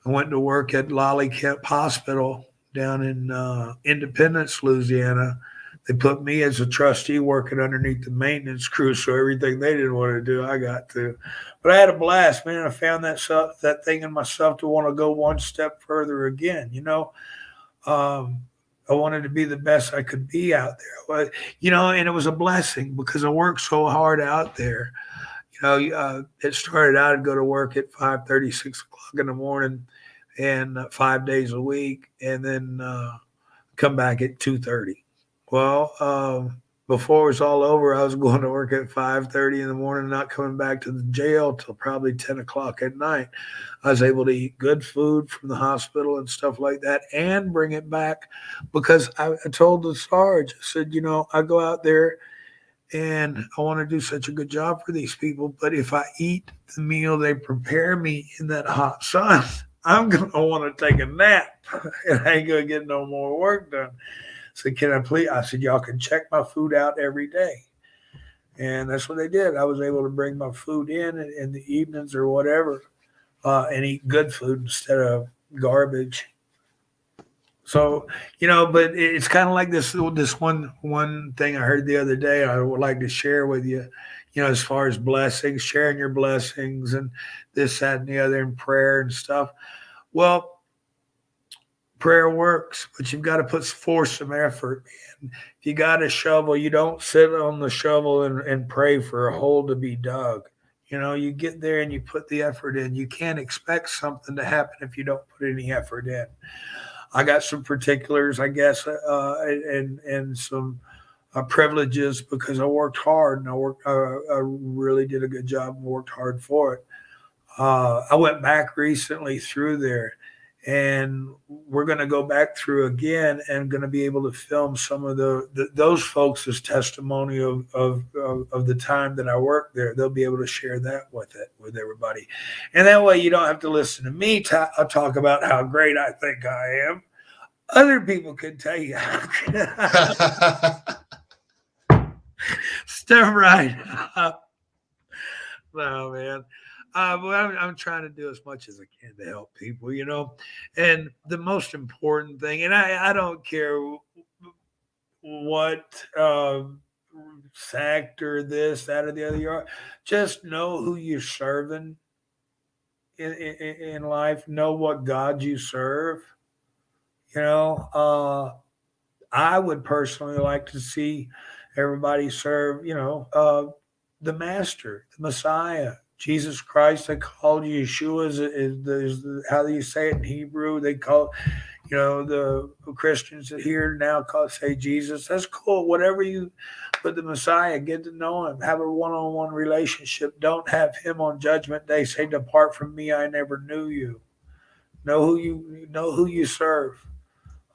I went to work at Lolly Kemp Hospital down in Independence, Louisiana. They put me as a trustee working underneath the maintenance crew, so everything they didn't want to do, I got to. But I had a blast, man. I found that thing in myself to want to go one step further again. I wanted to be the best I could be out there. And it was a blessing because I worked so hard out there. It started out, I'd go to work at 5:30, 6 o'clock in the morning, and 5 days a week, and then come back at 2:30. Well, before it was all over, I was going to work at 5:30 in the morning, not coming back to the jail till probably 10 o'clock at night. I was able to eat good food from the hospital and stuff like that and bring it back because I told the Sarge, I said, I go out there and I want to do such a good job for these people. But if I eat the meal they prepare me in that hot sun, I'm going to want to take a nap and I ain't going to get no more work done. So can I please? I said, y'all can check my food out every day. And that's what they did. I was able to bring my food in the evenings or whatever, and eat good food instead of garbage. So but it's kind of like this one thing I heard the other day. I would like to share with you. As far as blessings, sharing your blessings and this, that, and the other, and prayer and stuff. Well, prayer works, but you've got to put forth some effort. Man. If you got a shovel, you don't sit on the shovel and pray for a hole to be dug. You get there and you put the effort in. You can't expect something to happen if you don't put any effort in. I got some particulars, I guess, and some privileges because I worked hard and I really did a good job and worked hard for it. I went back recently through there, and we're going to go back through again and going to be able to film some of those folks' testimony of the time that I worked there. They'll be able to share that with everybody, and that way you don't have to listen to me talk about how great I think I am. Other people can tell you stuff right up. No, man. Well, I'm trying to do as much as I can to help people, And the most important thing, and I don't care what sector, this, that, or the other you are, just know who you're serving in life. Know what God you serve. I would personally like to see everybody serve, the Master, the Messiah, Jesus Christ. They called Yeshua is how do you say it in Hebrew? They call, the Christians here now say Jesus. That's cool. Whatever you, but the Messiah, get to know him, have a one-on-one relationship. Don't have him on Judgment Day say, "Depart from me, I never knew you." Know who you serve.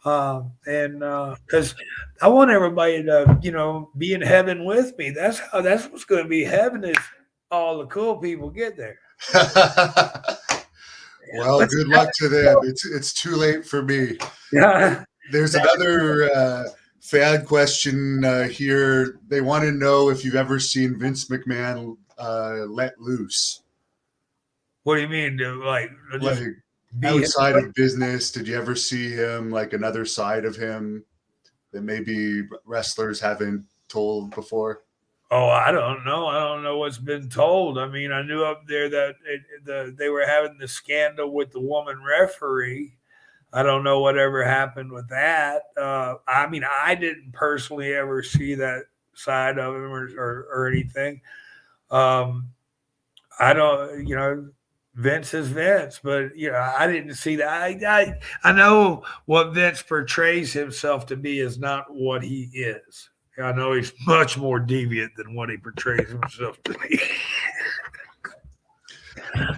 And because I want everybody to, be in heaven with me. That's what's going to be heaven is all the cool people get there. Well, good luck to them. It's too late for me. Yeah. There's another fan question here. They want to know if you've ever seen Vince McMahon let loose. What do you mean? Like outside of business, did you ever see him, like another side of him that maybe wrestlers haven't told before? Oh, I don't know. I don't know what's been told. I mean, I knew up there that they were having the scandal with the woman referee. I don't know whatever happened with that. I mean, I didn't personally ever see that side of him or anything. I don't, Vince is Vince, but I didn't see that. I know what Vince portrays himself to be is not what he is. I know he's much more deviant than what he portrays himself to be.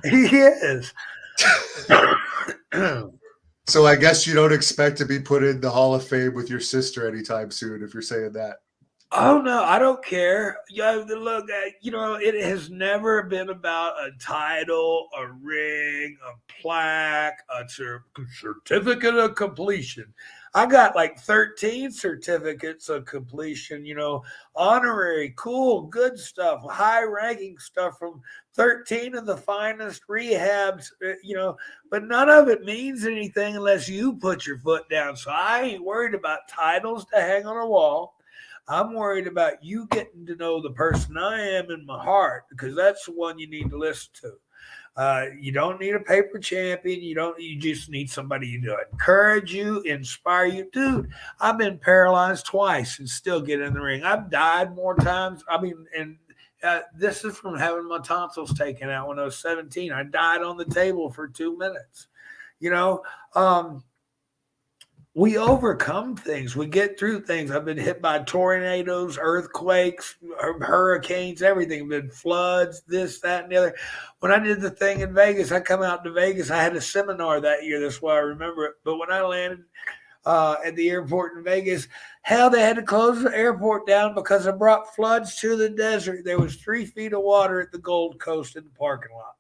He is. So I guess you don't expect to be put in the Hall of Fame with your sister anytime soon, if you're saying that. Oh no, I don't care. Look, it has never been about a title, a ring, a plaque, a certificate of completion. I got like 13 certificates of completion, honorary, cool, good stuff, high ranking stuff from 13 of the finest rehabs, but none of it means anything unless you put your foot down. So I ain't worried about titles to hang on a wall. I'm worried about you getting to know the person I am in my heart, because that's the one you need to listen to. You don't need a paper champion. You just need somebody to encourage you, inspire you. Dude, I've been paralyzed twice and still get in the ring. I've died more times. I mean, and this is from having my tonsils taken out when I was 17. I died on the table for 2 minutes. We overcome things. We get through things. I've been hit by tornadoes, earthquakes, hurricanes, everything. Been floods, this, that, and the other. When I did the thing in Vegas, I come out to Vegas. I had a seminar that year. That's why I remember it. But when I landed, at the airport in Vegas. Hell, they had to close the airport down because it brought floods to the desert. There was 3 feet of water at the Gold Coast in the parking lot.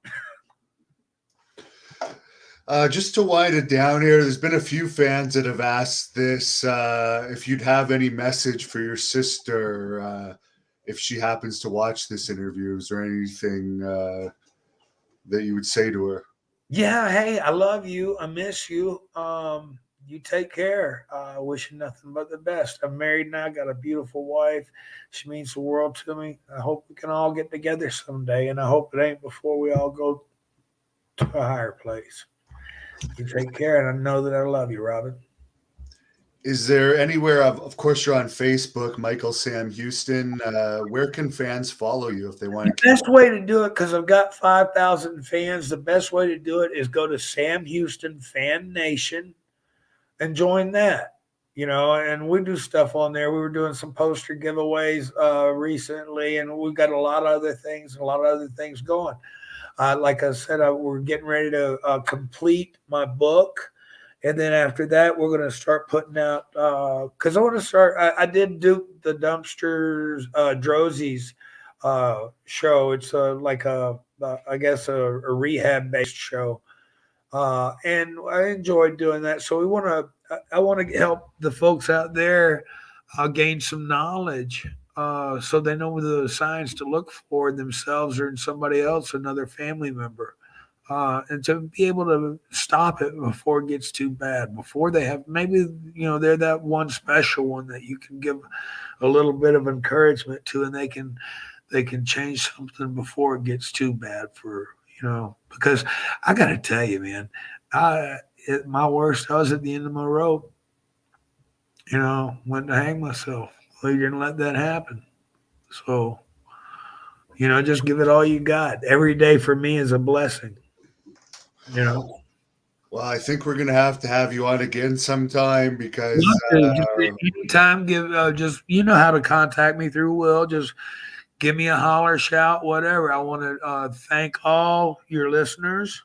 Just to wind it down here, there's been a few fans that have asked this if you'd have any message for your sister if she happens to watch this interview. Is there anything that you would say to her? Yeah, hey, I love you. I miss you. You take care. Wishing nothing but the best. I'm married now. Got a beautiful wife. She means the world to me. I hope we can all get together someday, and I hope it ain't before we all go to a higher place. You take care, and I know that I love you, Robin. Is there anywhere, of course, you're on Facebook, Michael Sam Houston. Where can fans follow you if they want The to? best way to do it, because I've got 5,000 fans, the best way to do it is go to Sam Houston Fan Nation and join that. And we do stuff on there. We were doing some poster giveaways recently, and we've got a lot of other things, going. Like I said, we're getting ready to complete my book. And then after that, we're going to start putting out, because I want to start. I did Duke the Dumpsters Drozie's show. It's like I guess, a rehab based show. And I enjoyed doing that. So I want to help the folks out there gain some knowledge, so they know the signs to look for in themselves or in somebody else, another family member, and to be able to stop it before it gets too bad, before they have maybe they're that one special one that you can give a little bit of encouragement to, and they can change something before it gets too bad for because I got to tell you, man, at my worst, I was at the end of my rope. Went to hang myself. Well, you didn't let that happen. So, just give it all you got. Every day for me is a blessing. You know, Well, I think we're going to have you on again sometime because love to. Just anytime, give just how to contact me through Will. Just give me a holler, shout, whatever. I want to thank all your listeners.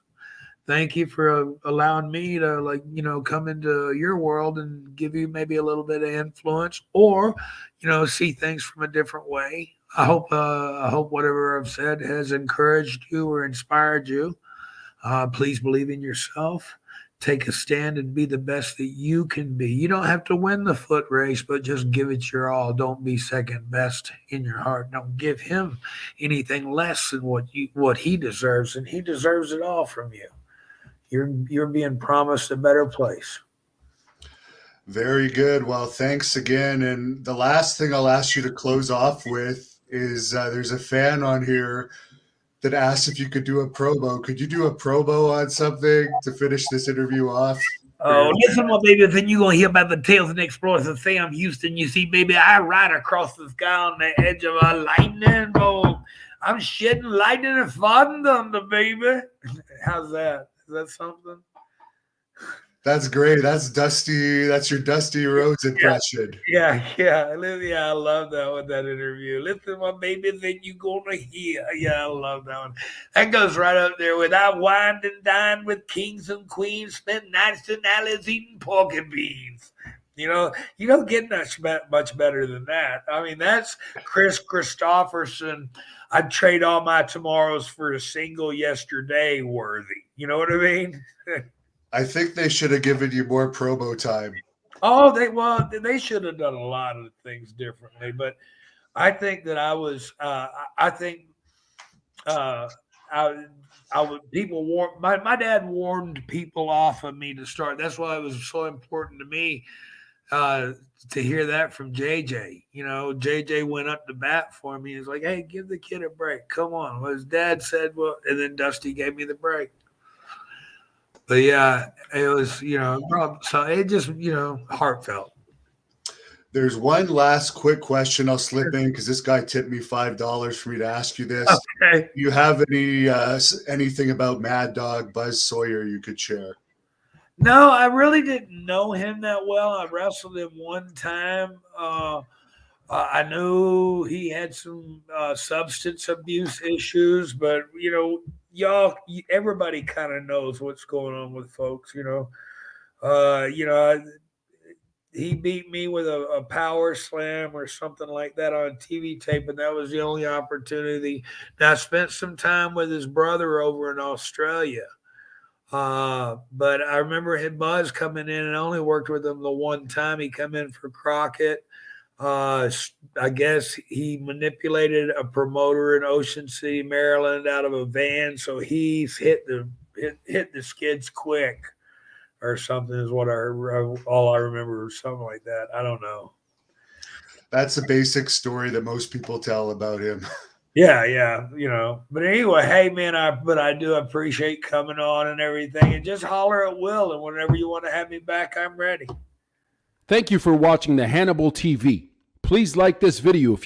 Thank you for allowing me to come into your world and give you maybe a little bit of influence, or see things from a different way. I hope whatever I've said has encouraged you or inspired you. Please believe in yourself. Take a stand and be the best that you can be. You don't have to win the foot race, but just give it your all. Don't be second best in your heart. Don't give him anything less than what he deserves, and he deserves it all from you. You're being promised a better place. very good. Well, thanks again. And the last thing I'll ask you to close off with is there's a fan on here that asked if you could do a promo. Could you do a promo on something to finish this interview off? Oh, listen, my baby, then you're gonna hear about the tales and exploits of Sam Houston. You see, baby, I ride across the sky on the edge of a lightning bolt. I'm shedding lightning and farting thunder, baby. How's that? Is that something? That's great. That's Dusty. That's your Dusty Rhodes impression. Yeah. I love that one. That interview. Listen, my baby, then you gonna hear. Yeah, I love that one. That goes right up there with I wined and dined with kings and queens, spent nights and alleys eating pork and beans. You don't get much better than that. I mean, that's Chris Christopherson. I'd trade all my tomorrows for a single yesterday worthy. You know what I mean? I think they should have given you more promo time. Oh, they should have done a lot of things differently, but I think that I was. I think uh, I I would people warn my dad warned people off of me to start. That's why it was so important to me uh, to hear that from JJ. JJ went up to bat for me. He's like, "Hey, give the kid a break. Come on." Well, his dad said, "Well," and then Dusty gave me the break. But yeah, it was so it just heartfelt. There's one last quick question I'll slip in because this guy tipped me $5 for me to ask you this. Okay. Do you have anything about Mad Dog Buzz Sawyer you could share? No, I really didn't know him that well. I wrestled him one time. I knew he had some substance abuse issues, but everybody kind of knows what's going on with folks. Uh, you know, he beat me with a power slam or something like that on TV tape, and that was the only opportunity. Now I spent some time with his brother over in Australia. But I remember him Buzz coming in, and I only worked with him the one time. He come in for Crockett. I guess he manipulated a promoter in Ocean City, Maryland, out of a van, so he's hit the skids quick or something is what all I remember, or something like that. I don't know. That's a basic story that most people tell about him. Yeah, But anyway, hey man, I do appreciate coming on and everything, and just holler at Will, and whenever you want to have me back, I'm ready. Thank you for watching the Hannibal TV. Please like this video if you